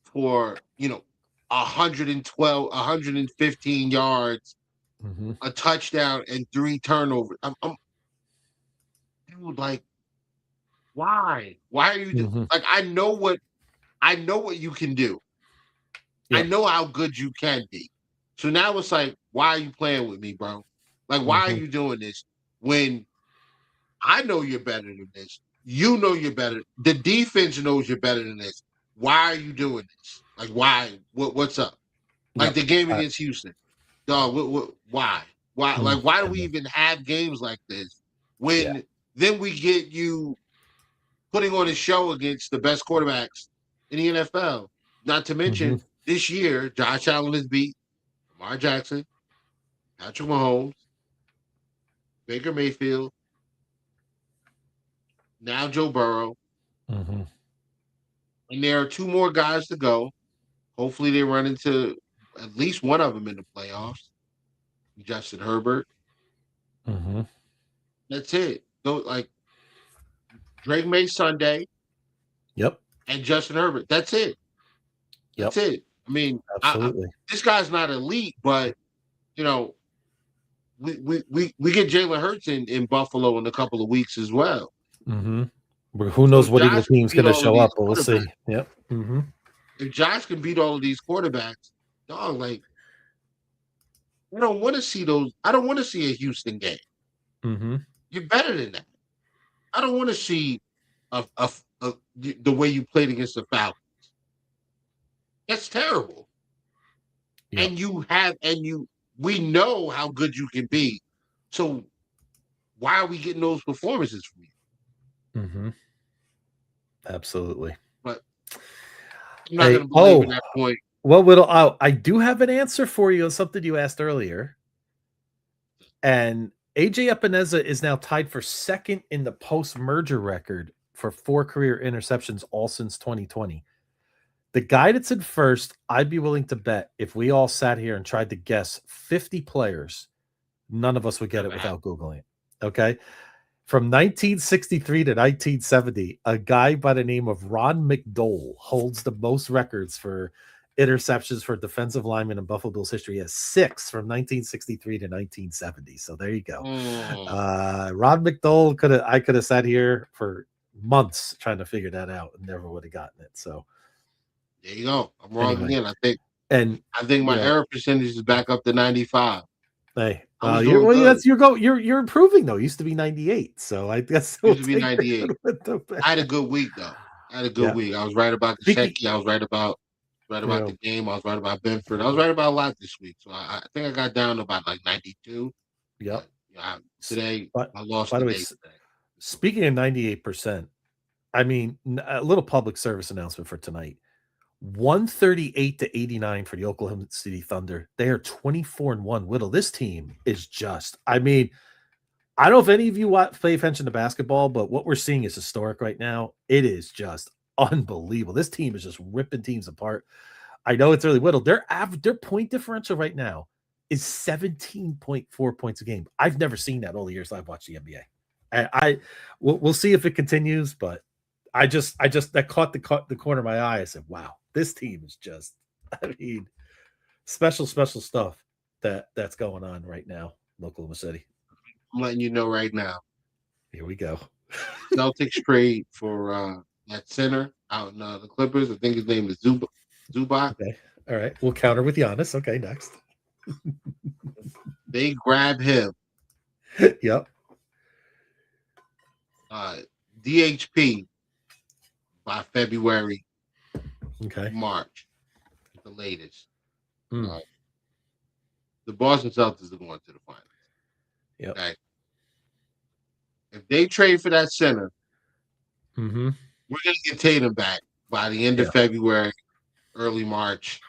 for, you know, 112, 115 yards, a touchdown, and 3 turnovers. I'm like, why? Why are you doing like I know what you can do. Yep. I know how good you can be. So now it's like, why are you playing with me, bro? Like, why are you doing this when I know you're better than this? You know you're better. The defense knows you're better than this. Why are you doing this? Like, why? What's up? Like the game against Houston. Dog, why? Why? Like, why do we even have games like this when then we get you putting on a show against the best quarterbacks in the NFL? Not to mention this year, Josh Allen has beat Lamar Jackson, Patrick Mahomes, Baker Mayfield, now Joe Burrow. And there are 2 more guys to go. Hopefully they run into at least one of them in the playoffs. Justin Herbert. That's it. Like Drake May Sunday. Yep. And Justin Herbert. That's it. That's it. I mean, absolutely. This guy's not elite, but you know, we get Jalen Hurts in Buffalo in a couple of weeks as well. Who knows what evil team's going to show up? But we'll see. Yep. If Josh can beat all of these quarterbacks, dog, like I don't want to see those. I don't want to see a Houston game. You're better than that. I don't want to see the way you played against the Falcons. That's terrible. And we know how good you can be. So why are we getting those performances from you? Absolutely. But I'm not going to believe in that point. Well, I do have an answer for you on something you asked earlier. And AJ Epineza is now tied for second in the post-merger record for 4 career interceptions all since 2020. The guy that's in first, I'd be willing to bet if we all sat here and tried to guess 50 players, none of us would get it without Googling it. Okay? From 1963 to 1970, a guy by the name of Ron McDowell holds the most records for interceptions for defensive linemen in Buffalo Bills history. He has 6 from 1963 to 1970. So there you go. Ron McDowell I could have sat here for months trying to figure that out and never would have gotten it. So there you go. I'm wrong again. I think my error percentage is back up to 95. Hey, you're improving though. It used to be 98, so I guess it used to be 98. I had a good week though. I was right about the Shecky. I was right about the game. I was right about Benford. I was right about a lot this week. So I think I got down to about like 92. Yep. Today I lost. By the way, speaking of 98%, I mean a little public service announcement for tonight. 138 to 89 for the Oklahoma City Thunder. They are 24-1. Whittle, this team is just, I mean, I don't know if any of you pay attention to basketball, but what we're seeing is historic right now. It is just unbelievable. This team is just ripping teams apart. I know it's early. Whittle, their point differential right now is 17.4 points a game. I've never seen that all the years I've watched the NBA. We'll see if it continues, but I just that caught the corner of my eye. I said, wow, this team is just, I mean, special stuff that's going on right now in Oklahoma City. I'm letting you know right now. Here we go. Celtics trade for that center out in the Clippers. I think his name is Zubac. Okay. All right. We'll counter with Giannis. Okay, next. They grab him. Yep. DHP by February, March, the latest. The Boston Celtics are going to the finals. Yep. Okay. If they trade for that center, we're going to get Tatum back by the end of February, early March.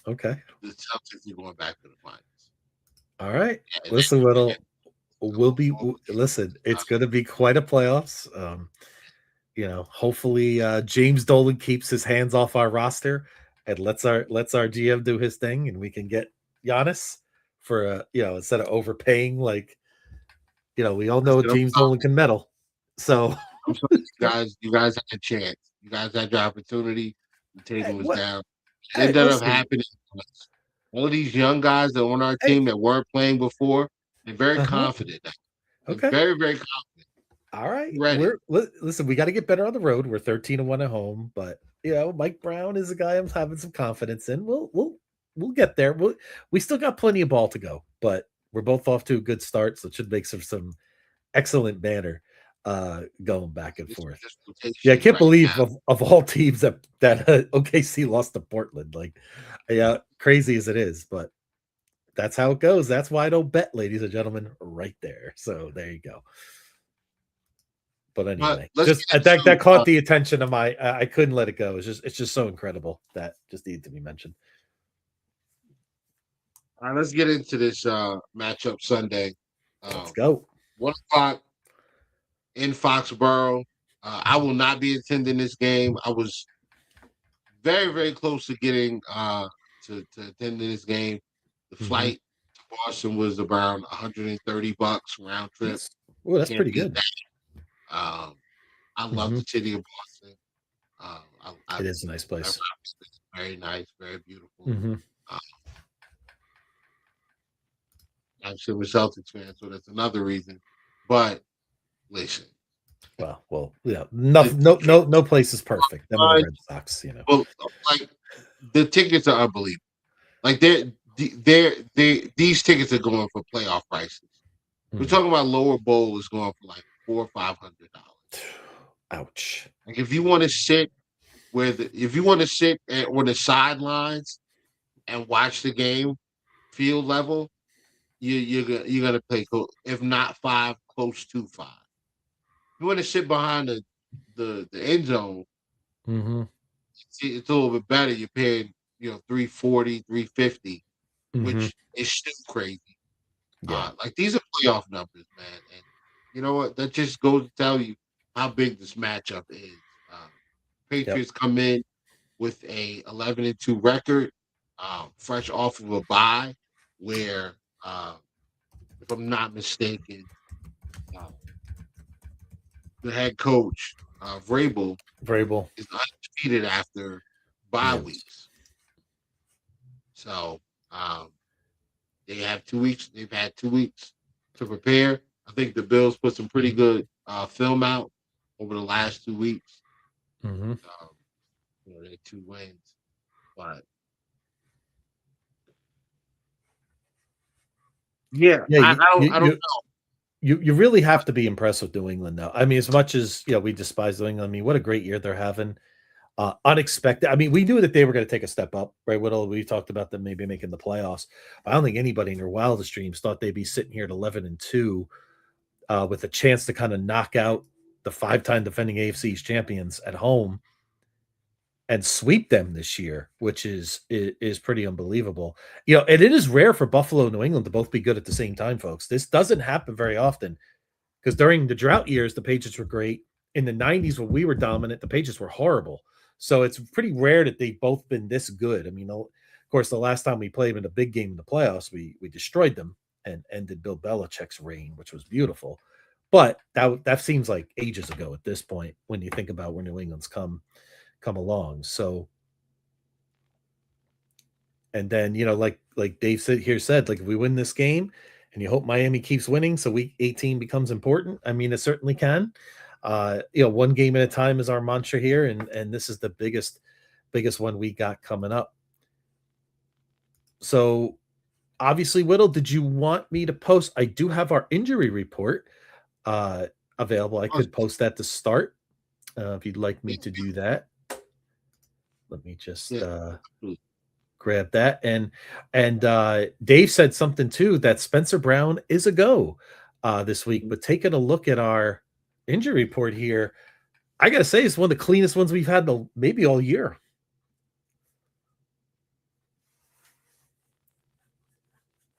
Okay. The Celtics are going back to the finals. All right. Listen, Whittle, it's going to be quite a playoffs. Hopefully James Dolan keeps his hands off our roster and lets our GM do his thing, and we can get Giannis for instead of overpaying, like we all know James Dolan can meddle. So you guys had a chance. You guys had your opportunity. Tatum was down. It ended up happening. All these young guys that are on our team that weren't playing before, they're very confident now. Okay. Very, very confident. All right. Ready. Listen, we got to get better on the road. We're 13-1 at home, but Mike Brown is a guy I'm having some confidence in. We'll get there. We still got plenty of ball to go, but we're both off to a good start, so it should make some excellent banner. going back and This forth. rotation Yeah, I can't right believe now. of all teams that OKC lost to Portland. Like, yeah, crazy as it is, but that's how it goes. That's why I don't bet, ladies and gentlemen, right there. So there you go. But But anyway, let's just get that into caught the attention of my. I couldn't let it go. It's just so incredible that just needed to be mentioned. let's get into this matchup Sunday. Let's Um, go. 1 o'clock in Foxborough. I will not be attending this game. I was very, very close to getting to attending this game. The Mm-hmm. flight to Boston was around $130 round trip. Oh, that's Can't pretty beat good. that. I love Mm-hmm. the city of Boston. It is a nice place. It's very nice, very beautiful. Mm-hmm. Uh, I'm still a Celtics fan, so that's another reason. But listen, Well, yeah. No place is perfect. Them are the uh, Red Sox, well, like the tickets are unbelievable. Like these tickets are going for playoff prices. We're talking about lower bowl is going for like $400 or $500. Ouch. Like if you want to sit if you want to sit on the sidelines and watch the game, field level, you're gonna pay if not five, close to five. If you want to sit behind the end zone, Mm-hmm. it's a little bit better. You're paying 340, 350, Mm-hmm. which is still crazy. Yeah. Like these are playoff numbers, man. And you know what? That just goes to tell you how big this matchup is. Yep. Patriots come in with a 11-2 record, fresh off of a bye, where if I'm not mistaken, uh, the head coach Vrabel Vrabel. is undefeated after bye Yes. weeks. So they have 2 weeks. They've had 2 weeks to prepare. I think the Bills put some pretty good film out over the last 2 weeks. Mm-hmm. They had 2 wins, but yeah, Yeah, I don't know. you really have to be impressed with New England, though. I mean, as much as we despise New England, I mean, what a great year they're having. Unexpected. I mean, we knew that they were going to take a step up, right? Whittle, we talked about them maybe making the playoffs. I don't think anybody in their wildest dreams thought they'd be sitting here at 11-2, with a chance to kind of knock out the 5-time defending AFC East champions at home and sweep them this year, which is pretty unbelievable. And it is rare for Buffalo and New England to both be good at the same time, folks. This doesn't happen very often because during the drought years, the Patriots were great. In the 90s, when we were dominant, the Patriots were horrible. So it's pretty rare that they've both been this good. I mean, of course, the last time we played in a big game in the playoffs, we destroyed them and ended Bill Belichick's reign, which was beautiful. But that seems like ages ago at this point when you think about where New England's come along. So, and then like Dave said, like if we win this game, and you hope Miami keeps winning, so week 18 becomes important. I mean, it certainly can. One game at a time is our mantra here, and this is the biggest one we got coming up. So, obviously, Whittle, did you want me to post? I do have our injury report available. I could post that to start if you'd like me to do that. Let me just grab that. And Dave said something too, that Spencer Brown is a go this week. But taking a look at our injury report here, I gotta say it's one of the cleanest ones we've had maybe all year.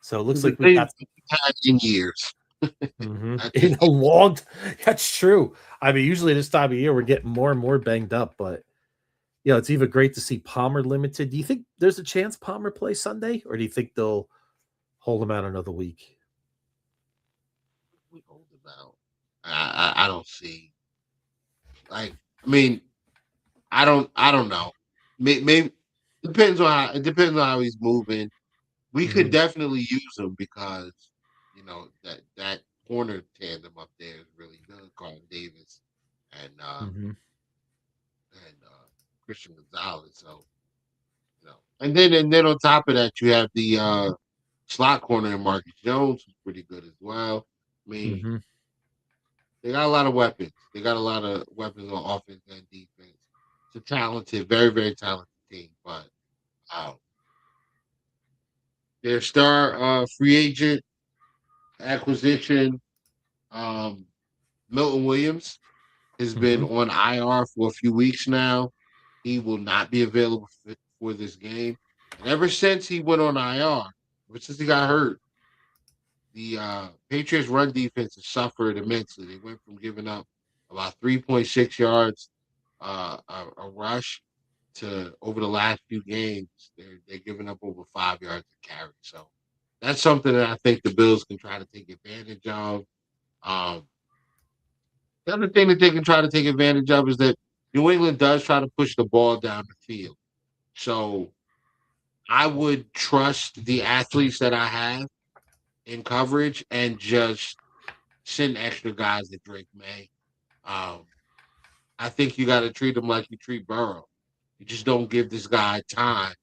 So it looks like we got in years. In a long that's true. I mean, usually this time of year we're getting more and more banged up, but it's even great to see Palmer limited. Do you think there's a chance Palmer plays Sunday, or do you think they'll hold him out another week? We hold him out. I don't see. Like, I mean, I don't know. Maybe depends on how he's moving. We could definitely use him because that corner tandem up there is really good. Carlton Davis and Christian Gonzalez. So and then on top of that, you have the slot corner in Marcus Jones, who's pretty good as well. I mean, They got a lot of weapons. They got a lot of weapons on offense and defense. It's a talented, very, very talented team. But their star free agent acquisition, Milton Williams, has been Mhm. on IR for a few weeks now. He will not be available for this game. And ever since he went on IR, ever since he got hurt, the Patriots' run defense has suffered immensely. They went from giving up about 3.6 yards a rush to over the last few games, they're giving up over 5 yards a carry. So that's something that I think the Bills can try to take advantage of. Um, the other thing that they can try to take advantage of is that New England does try to push the ball down the field. So I would trust the athletes that I have in coverage and just send extra guys at Drake May. Um, I think you got to treat him like you treat Burrow. You just don't give this guy time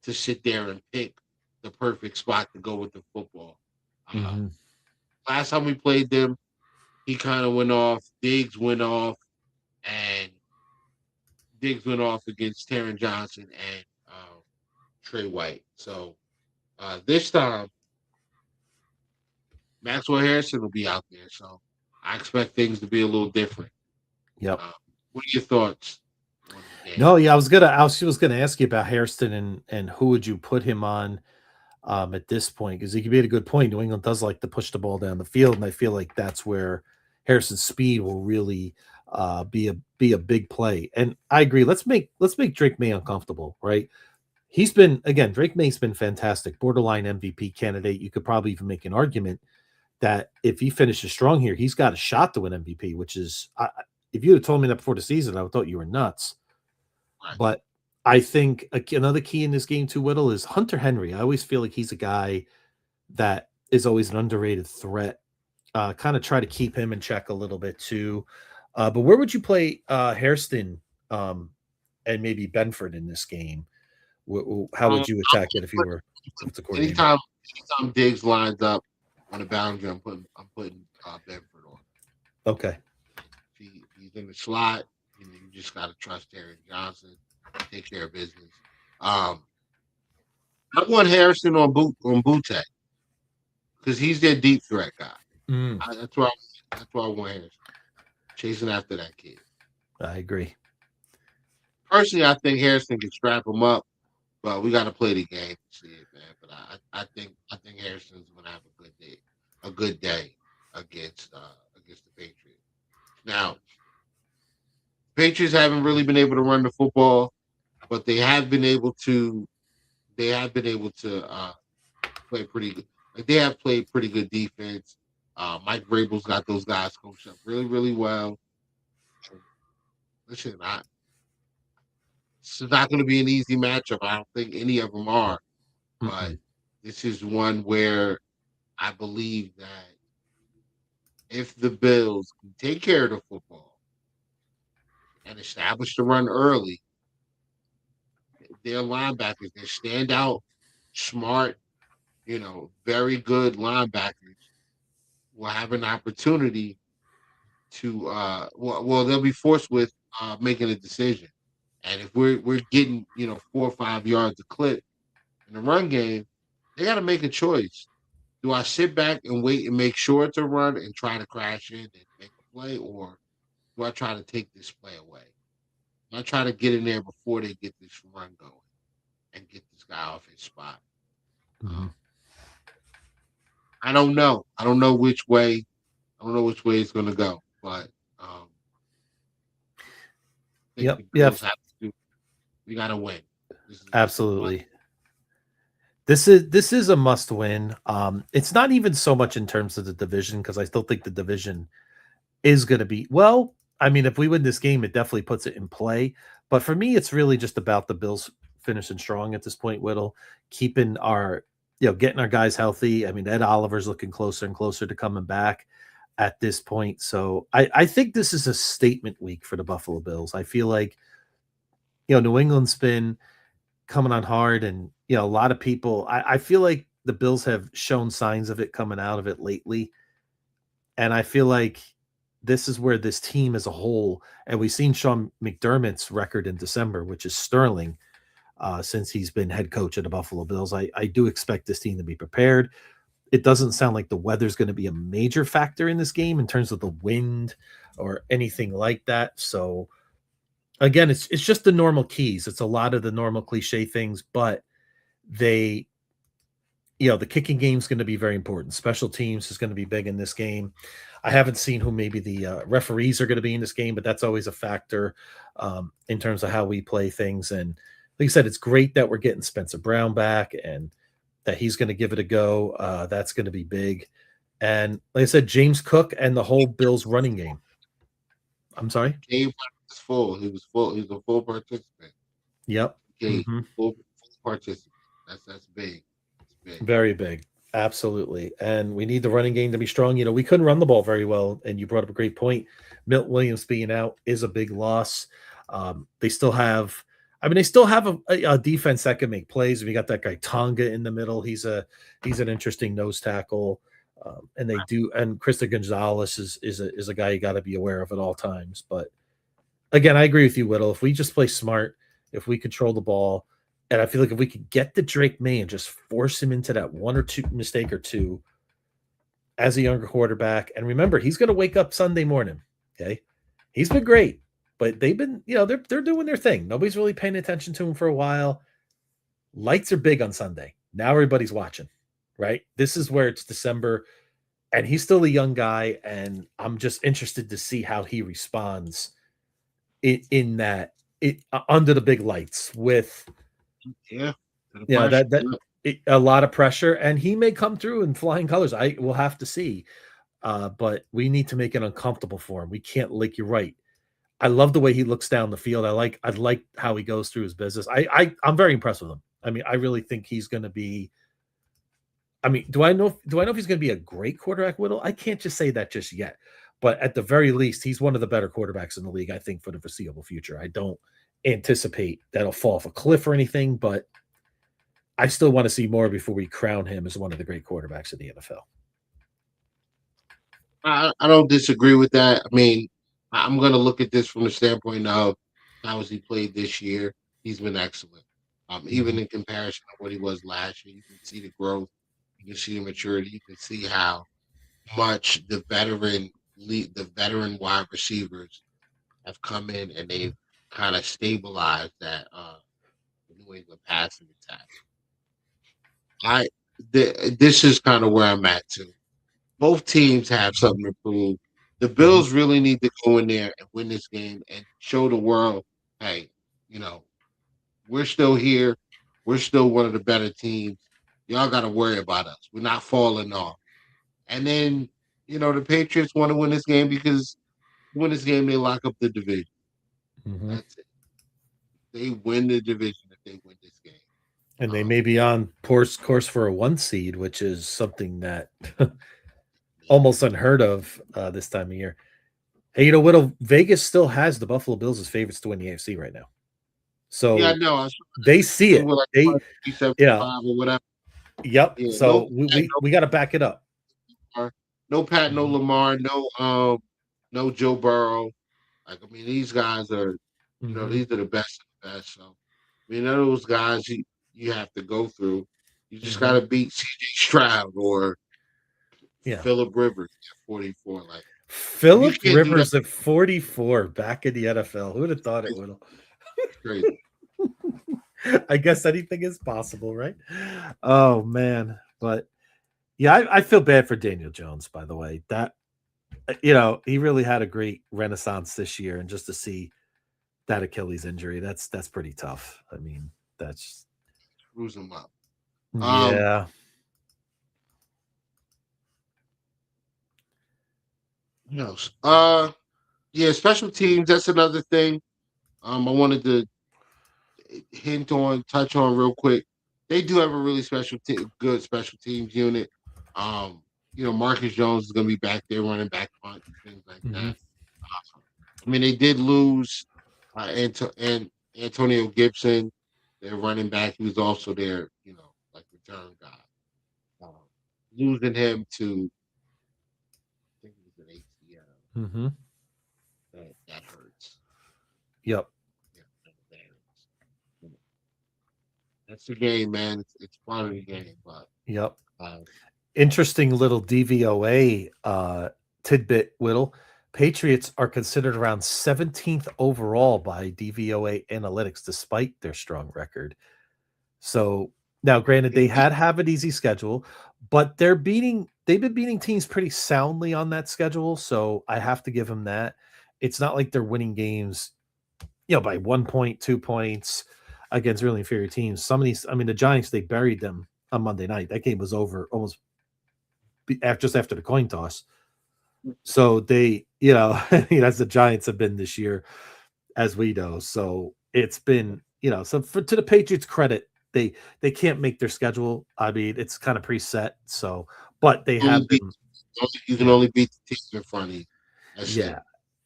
to sit there and pick the perfect spot to go with the football. Uh, Mhm. Last time we played them, he kind of went off. And Diggs went off against Taron Johnson and Trey White. So this time, Maxwell Harrison will be out there. So I expect things to be a little different. Yep. Uh, what are your thoughts on the game? No, yeah, I was gonna ask you about Hairston and who would you put him on at this point, because he made a good point. New England does like to push the ball down the field, and I feel like that's where Harrison's speed will really be a big play. And I agree. Let's make Drake May uncomfortable, right? He's been again. Drake May's been fantastic, borderline MVP candidate. You could probably even make an argument that if he finishes strong here, he's got a shot to win MVP. Which is, if you had told me that before the season, I would thought you were nuts. Right. But I think another key in this game too, Whittle, is Hunter Henry. I always feel like he's a guy that is always an underrated threat. Kind of try to keep him in check a little bit too. But where would you play Hairston and maybe Benford in this game? How would you attack it if you were the coordinator? Anytime Diggs lines up on the boundary, I'm putting Benford on. Okay. If he's in the slot, you just got to trust Taron Johnson, take care of business. I want Harrison on Boutte because he's their deep threat guy. That's why I want Harrison chasing after that kid. I agree. Personally, I think Harrison can strap him up, but we got to play the game to see it, man. But I think Harrison's gonna have a good day against the Patriots. Now, Patriots haven't really been able to run the football, but they have been able to play pretty good. Like they have played pretty good defense. Mike Vrabel's got those guys coached up really, really well. Listen, this is not going to be an easy matchup. I don't think any of them are, but this is one where I believe that if the Bills can take care of the football and establish the run early, their linebackers, they're standout, smart, very good linebackers will have an opportunity to they'll be forced with making a decision. And if we're getting 4 or 5 yards a clip in the run game, they got to make a choice. Do I sit back and wait and make sure it's a run and try to crash in and make a play, or do I try to take this play away? Do I try to get in there before they get this run going and get this guy off his spot? I don't know. I don't know which way. I don't know which way it's going to go, but Yep. We got to win. Absolutely. This is a must win. It's not even so much in terms of the division, because I still think the division is going to be, well, I mean, if we win this game, it definitely puts it in play. But for me, it's really just about the Bills finishing strong at this point, Whittle, keeping our, getting our guys healthy. I mean, Ed Oliver's looking closer and closer to coming back at this point. So I think this is a statement week for the Buffalo Bills. I feel like, New England's been coming on hard, and, a lot of people, I feel like the Bills have shown signs of it coming out of it lately. And I feel like this is where this team as a whole, and we've seen Sean McDermott's record in December, which is sterling since he's been head coach of the Buffalo Bills. I do expect this team to be prepared. It doesn't sound like the weather's going to be a major factor in this game in terms of the wind or anything like that. So again, it's just the normal keys. It's a lot of the normal cliche things, but they, the kicking game is going to be very important. Special teams is going to be big in this game. I haven't seen who maybe the referees are going to be in this game, but that's always a factor in terms of how we play things. And like I said, it's great that we're getting Spencer Brown back and that he's going to give it a go. That's going to be big. And like I said, James Cook and the whole Bills running game. I'm sorry? Game was full. He was full. He was a full participant. Yep. Okay, full participant. That's big. That's big. Very big. Absolutely. And we need the running game to be strong. We couldn't run the ball very well. And you brought up a great point. Milt Williams being out is a big loss. They still have a defense that can make plays. We got that guy Tonga in the middle. He's an interesting nose tackle. And they do, and Krista Gonzalez is a guy you got to be aware of at all times. But again, I agree with you, Whittle. If we just play smart, if we control the ball, and I feel like if we could get the Drake May and just force him into that one or two mistake or two as a younger quarterback, and remember, he's going to wake up Sunday morning. Okay, he's been great, but they've been, they're doing their thing. Nobody's really paying attention to him for a while. Lights are big on Sunday. Now everybody's watching, right? This is where it's December, and he's still a young guy, and I'm just interested to see how he responds in that under the big lights with. Yeah, a lot of pressure, and he may come through in flying colors. I will have to see, but we need to make it uncomfortable for him. We can't. Like you're right. I love the way he looks down the field. I like how he goes through his business. I'm very impressed with him. I mean, I really think he's going to be. I mean, do I know if he's going to be a great quarterback, Whittle? I can't just say that just yet, but at the very least, he's one of the better quarterbacks in the league. I think for the foreseeable future. I don't anticipate that'll fall off a cliff or anything, but I still want to see more before we crown him as one of the great quarterbacks in the NFL. I don't disagree with that. I mean, I'm going to look at this from the standpoint of how has he played this year. He's been excellent. Even in comparison to what he was last year, you can see the growth, you can see the maturity, you can see how much the veteran wide receivers have come in and they've kind of stabilized that New England passing attack. This is kind of where I'm at too. Both teams have something to prove. The Bills really need to go in there and win this game and show the world, hey, we're still here. We're still one of the better teams. Y'all got to worry about us. We're not falling off. And then, the Patriots want to win this game because win this game, they lock up the division. That's it. They win the division if they win this game. And they may be on course for a 1 seed, which is something that almost unheard of this time of year. Hey, Whittle, Vegas still has the Buffalo Bills as favorites to win the AFC right now. So yeah, no, they see it. Like they, or whatever. Yep. Yeah, so we got to back it up. No Pat, no Lamar, no Joe Burrow. Like, I mean, these guys are, these are the best of the best. So, I mean, none of those guys you have to go through. You just got to beat C.J. Stroud or Phillip Rivers at 44. Like Phillip Rivers at 44, back in the NFL. Who would have thought it would? Crazy. I guess anything is possible, right? Oh man, but yeah, I feel bad for Daniel Jones. By the way, that he really had a great renaissance this year, and just to see that Achilles injury, that's pretty tough. I mean, that's screws him up. Yeah. Yeah, special teams. That's another thing. I wanted to touch on real quick. They do have a really good special teams unit. Marcus Jones is going to be back there running back punt and things like that. I mean, they did lose Antonio Gibson, their running back. He was also their, return guy. Losing him to, I think it was an ACL. Mm-hmm. That hurts. Yep. Yeah, that hurts. That's the game, man. It's part of the game, but Yep. uh, Interesting little DVOA tidbit, Whittle. Patriots are considered around 17th overall by DVOA analytics, despite their strong record. So now, granted, they have an easy schedule, but they've been beating teams pretty soundly on that schedule. So I have to give them that. It's not like they're winning games, by 1 point, 2 points against really inferior teams. Some of these, I mean, the Giants, they buried them on Monday night. That game was over almost just after the coin toss. So they, as the Giants have been this year, as we know. So it's been, so to the Patriots' credit, they can't make their schedule. I mean, it's kind of preset. So, but they have been. You can only beat the teams in front of you. That's Yeah. it.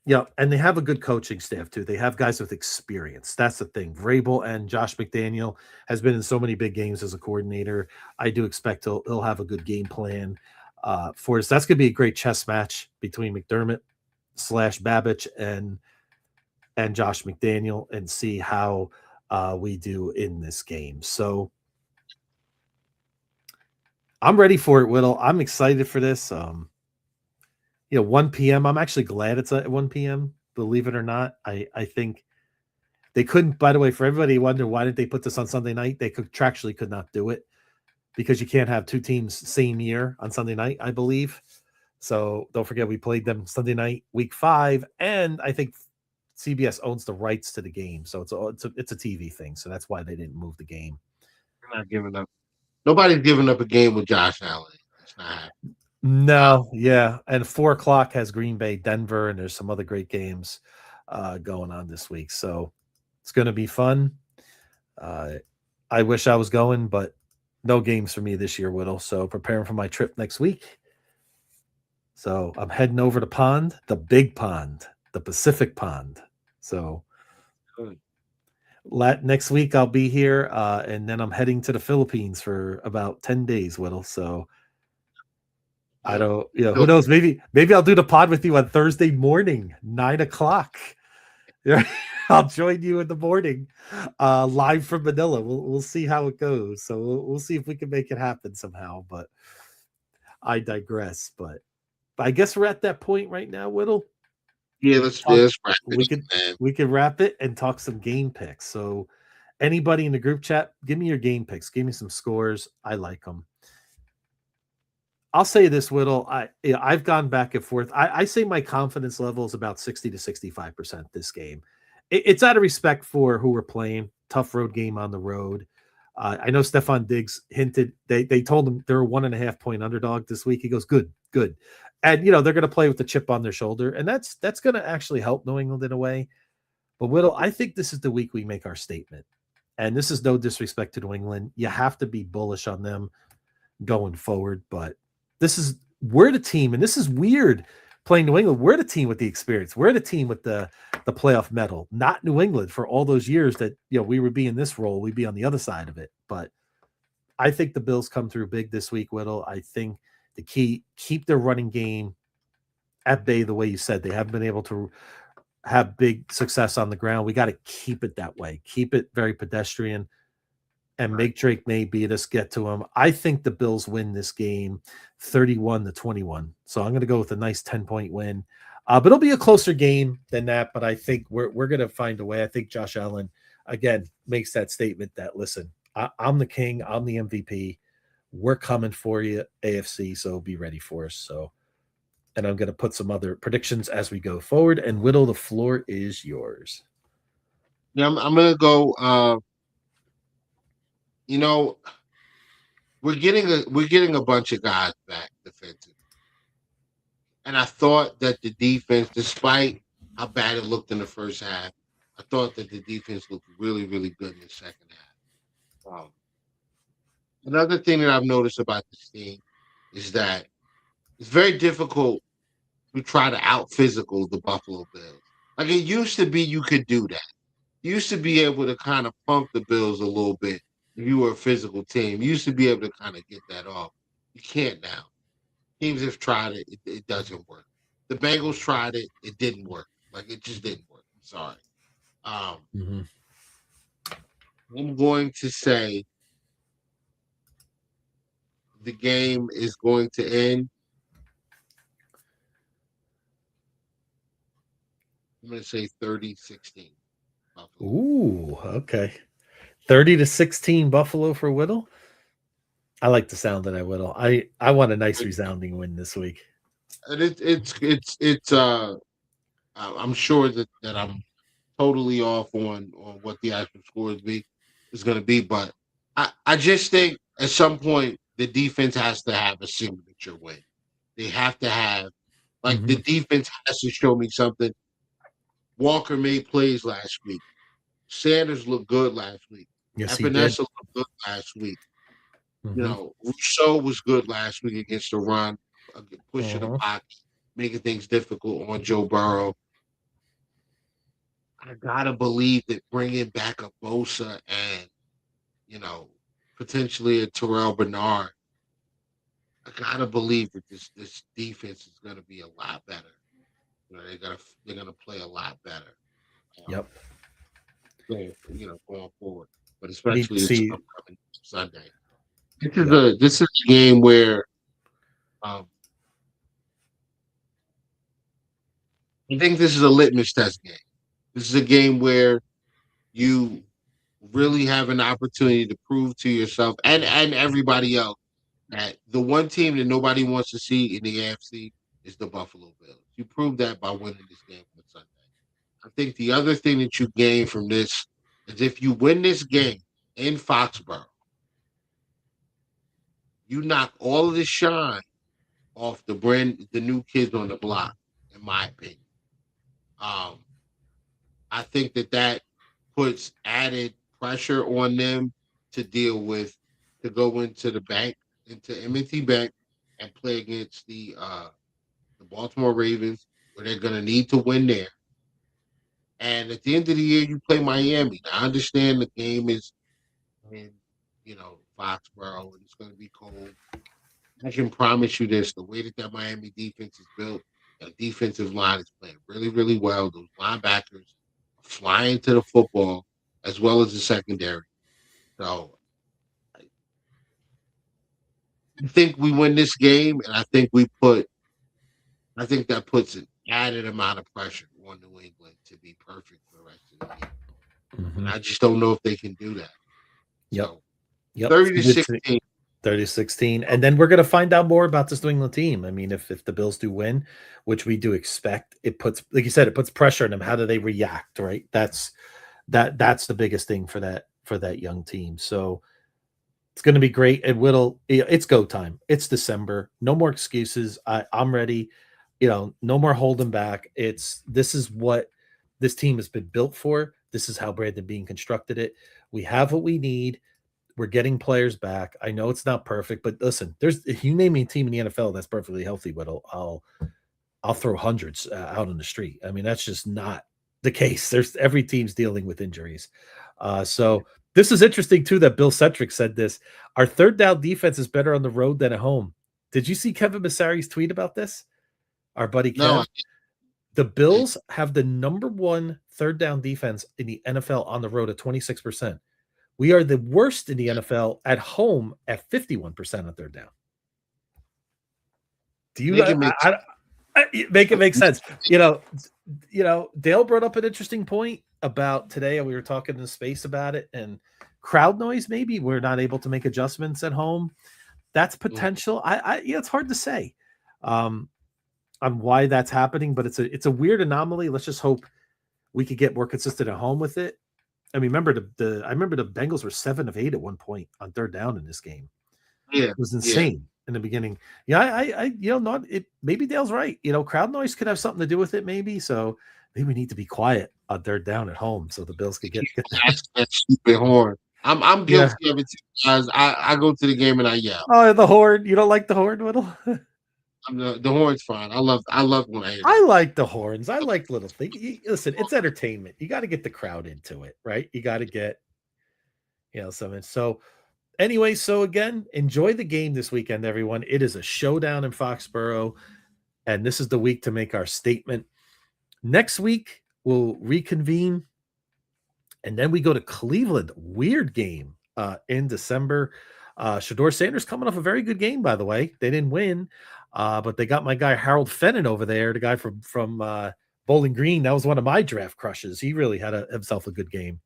Yeah, and they have a good coaching staff too. They have guys with experience. That's the thing. Vrabel and Josh McDaniel has been in so many big games as a coordinator. I do expect he'll have a good game plan for us. That's going to be a great chess match between McDermott / Babbage and Josh McDaniel, and see how we do in this game. So I'm ready for it, Whittle. I'm excited for this. 1 p.m. I'm actually glad it's at 1 p.m. Believe it or not, I think they couldn't. By the way, for everybody wonder why did they put this on Sunday night? They contractually could not do it because you can't have two teams same year on Sunday night, I believe. So don't forget we played them Sunday night, week 5, and I think CBS owns the rights to the game, so it's a TV thing. So that's why they didn't move the game. They're not giving up. Nobody's giving up a game with Josh Allen. It's not happening. No, yeah, and 4 o'clock has Green Bay, Denver, and there's some other great games going on this week. So it's going to be fun. I wish I was going, but no games for me this year, Whittle. So preparing for my trip next week. So I'm heading over to the big pond, the Pacific pond. So next week I'll be here, and then I'm heading to the Philippines for about 10 days, Whittle. So I don't, who knows? Maybe I'll do the pod with you on Thursday morning, 9:00. I'll join you in the morning, live from Manila. We'll see how it goes. So we'll see if we can make it happen somehow. But I digress. But I guess we're at that point right now, Whittle. Yeah, let's wrap it. We can wrap it and talk some game picks. So anybody in the group chat, give me your game picks. Give me some scores. I like them. I'll say this, Whittle. I've gone back and forth. I say my confidence level is about 60 to 65% this game. It's out of respect for who we're playing. Tough road game on the road. I know Stephon Diggs hinted. They told him they're a 1.5 point underdog this week. He goes, good. And, they're going to play with the chip on their shoulder. And that's going to actually help New England in a way. But, Whittle, I think this is the week we make our statement. And this is no disrespect to New England. You have to be bullish on them going forward. But we're the team, and this is weird playing New England. We're the team with the experience. We're the team with the playoff medal, not New England for all those years that, we would be in this role. We'd be on the other side of it. But I think the Bills come through big this week, Whittle. I think the key, keep their running game at bay the way you said. They haven't been able to have big success on the ground. We got to keep it that way. Keep it very pedestrian. And make Drake May beat us, get to him. I think the Bills win this game 31-21. So I'm going to go with a nice 10-point win. But it'll be a closer game than that. But I think we're going to find a way. I think Josh Allen, again, makes that statement that, listen, I'm the king. I'm the MVP. We're coming for you, AFC. So be ready for us. So, and I'm going to put some other predictions as we go forward. And Whittle, the floor is yours. Yeah, I'm going to go. We're getting a bunch of guys back defensively. And I thought that the defense, despite how bad it looked in the first half, I thought that the defense looked really, really good in the second half. Another thing that I've noticed about this team is that it's very difficult to try to out-physical the Buffalo Bills. Like it used to be you could do that. You used to be able to kind of pump the Bills a little bit if you were a physical team. You used to be able to kind of get that off. You can't now. Teams have tried it. It doesn't work. The Bengals tried it. It didn't work. Like, it just didn't work. Sorry. Mm-hmm. I'm going to say the game is going to end. I'm going to say 30-16. Buffalo. Ooh, okay. 30-16 Buffalo for Whittle. I like the sound of that, Whittle. I want a nice resounding win this week. And I'm sure that I'm totally off on what the actual score is going to be, but I just think at some point the defense has to have a signature win. They have to have, like, the defense has to show me something. Walker made plays last week. Sanders looked good last week. Yes, he did. Epinesa looked good last week. Mm-hmm. Rousseau was good last week against the run, pushing the Uh-huh. box, making things difficult on Joe Burrow. I gotta believe that bringing back a Bosa and potentially a Terrell Bernard, I gotta believe that this defense is gonna be a lot better. They're gonna play a lot better. Yep. Going forward, but Need to especially this see. upcoming Sunday. This is a game where I think this is a litmus test game. This is a game where you really have an opportunity to prove to yourself and everybody else that the one team that nobody wants to see in the AFC is the Buffalo Bills. You proved that by winning this game on Sunday. I think the other thing that you gain from this is if you win this game in Foxborough, you knock all of the shine off the new kids on the block, in my opinion. I think that puts added pressure on them to go into the bank, into M&T Bank, and play against the Baltimore Ravens, where they're going to need to win there. And at the end of the year, you play Miami. Now, I understand the game is in, Foxborough, and it's going to be cold. I can promise you this: the way that Miami defense is built, the defensive line is playing really, really well. Those linebackers are flying to the football, as well as the secondary. So I think we win this game, and I think that puts an added amount of pressure on New England to be perfect for the rest of the year. Mm-hmm. And I just don't know if they can do that. Yep. So, Yep. 30-16. 30-16. And then we're going to find out more about this New England team. I mean, if the Bills do win, which we do expect, it puts, like you said, it puts pressure on them. How do they react, right? That's the biggest thing for that young team. So it's going to be great. It's go time. It's December. No more excuses. I'm ready. No more holding back. This is what this team has been built for. This is how Brandon Beane constructed it. We have what we need. We're getting players back. I know it's not perfect, but listen, if you name me a team in the NFL that's perfectly healthy, but I'll throw hundreds out on the street. I mean, that's just not the case. Every team's dealing with injuries. So this is interesting too, that Bill Centric said this. Our third down defense is better on the road than at home. Did you see Kevin Massari's tweet about this? Our buddy Kev? No. The Bills have the number one third down defense in the NFL on the road at 26%. We are the worst in the NFL at home at 51% on third down. Do you make it make sense? Dale brought up an interesting point about today, and we were talking in space about it, and crowd noise. Maybe we're not able to make adjustments at home. That's potential. It's hard to say on why that's happening, but it's a weird anomaly. Let's just hope we could get more consistent at home with it. I mean, I remember the Bengals were 7 of 8 at one point on third down in this game. Yeah, it was insane in the beginning. Yeah, maybe Dale's right. Crowd noise could have something to do with it, maybe. So maybe we need to be quiet on third down at home so the Bills could get that stupid horn. I'm guilty of it too, guys. I go to the game and I yell. Oh, the horn! You don't like the horn, Whittle? The horn's fine. I love when I hear I like the horns. I like little things. Listen, it's entertainment. You got to get the crowd into it, right? You got to get, something. So anyway, so again, enjoy the game this weekend, everyone. It is a showdown in Foxborough. and this is the week to make our statement. Next week, we'll reconvene, and then we go to Cleveland. Weird game in December. Shador Sanders coming off a very good game, by the way. They didn't win, but they got my guy Harold Fenton over there, the guy from Bowling Green. That was one of my draft crushes. He really had himself a good game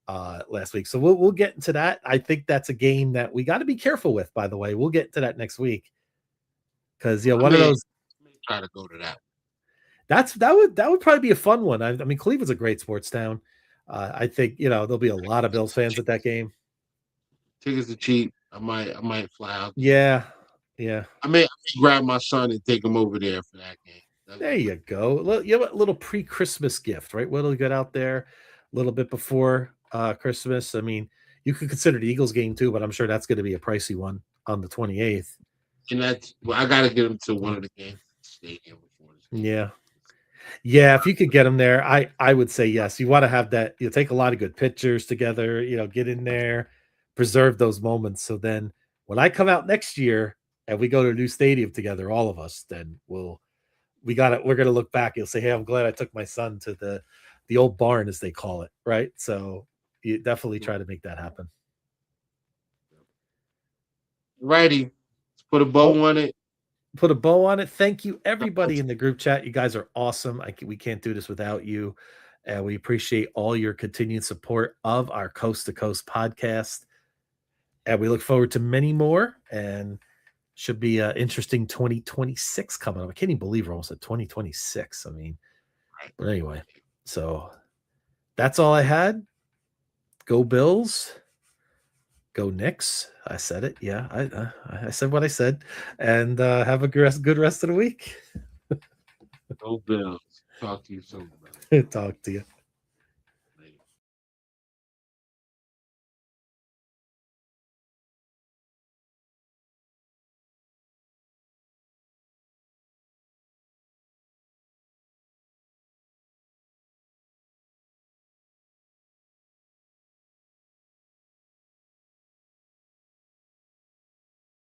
last week. So we'll get into that. I think that's a game that we got to be careful with, by the way. We'll get to that next week. Because one of those, try to go to that. That would probably be a fun one. I mean, Cleveland's a great sports town. I think there'll be a lot of Bills fans at that game. Tickets are cheap. I might fly out. Yeah. I may grab my son and take him over there for that game. There you go. A little pre-Christmas gift, right? What'll get out there a little bit before Christmas. I mean, you could consider the Eagles game too, but I'm sure that's going to be a pricey one on the 28th. And I got to get him to one of the games stadium before this game. Yeah. If you could get him there, I would say yes. You want to have that. You take a lot of good pictures together. Get in there, preserve those moments. So then, when I come out next year and we go to a new stadium together, all of us, then we're gonna look back. You'll say, "Hey, I'm glad I took my son to the old barn," as they call it, right? So you definitely try to make that happen. Righty. Let's put a bow on it. Put a bow on it. Thank you, everybody in the group chat. You guys are awesome. We can't do this without you. And we appreciate all your continued support of our Coast to Coast podcast. And we look forward to many more. And should be an interesting 2026 coming up. I can't even believe we're almost at 2026. I mean, but anyway, so that's all I had. Go Bills. Go Knicks. I said it. Yeah, I said what I said. And have a good rest of the week. Go Bills. Talk to you soon, brother. Talk to you.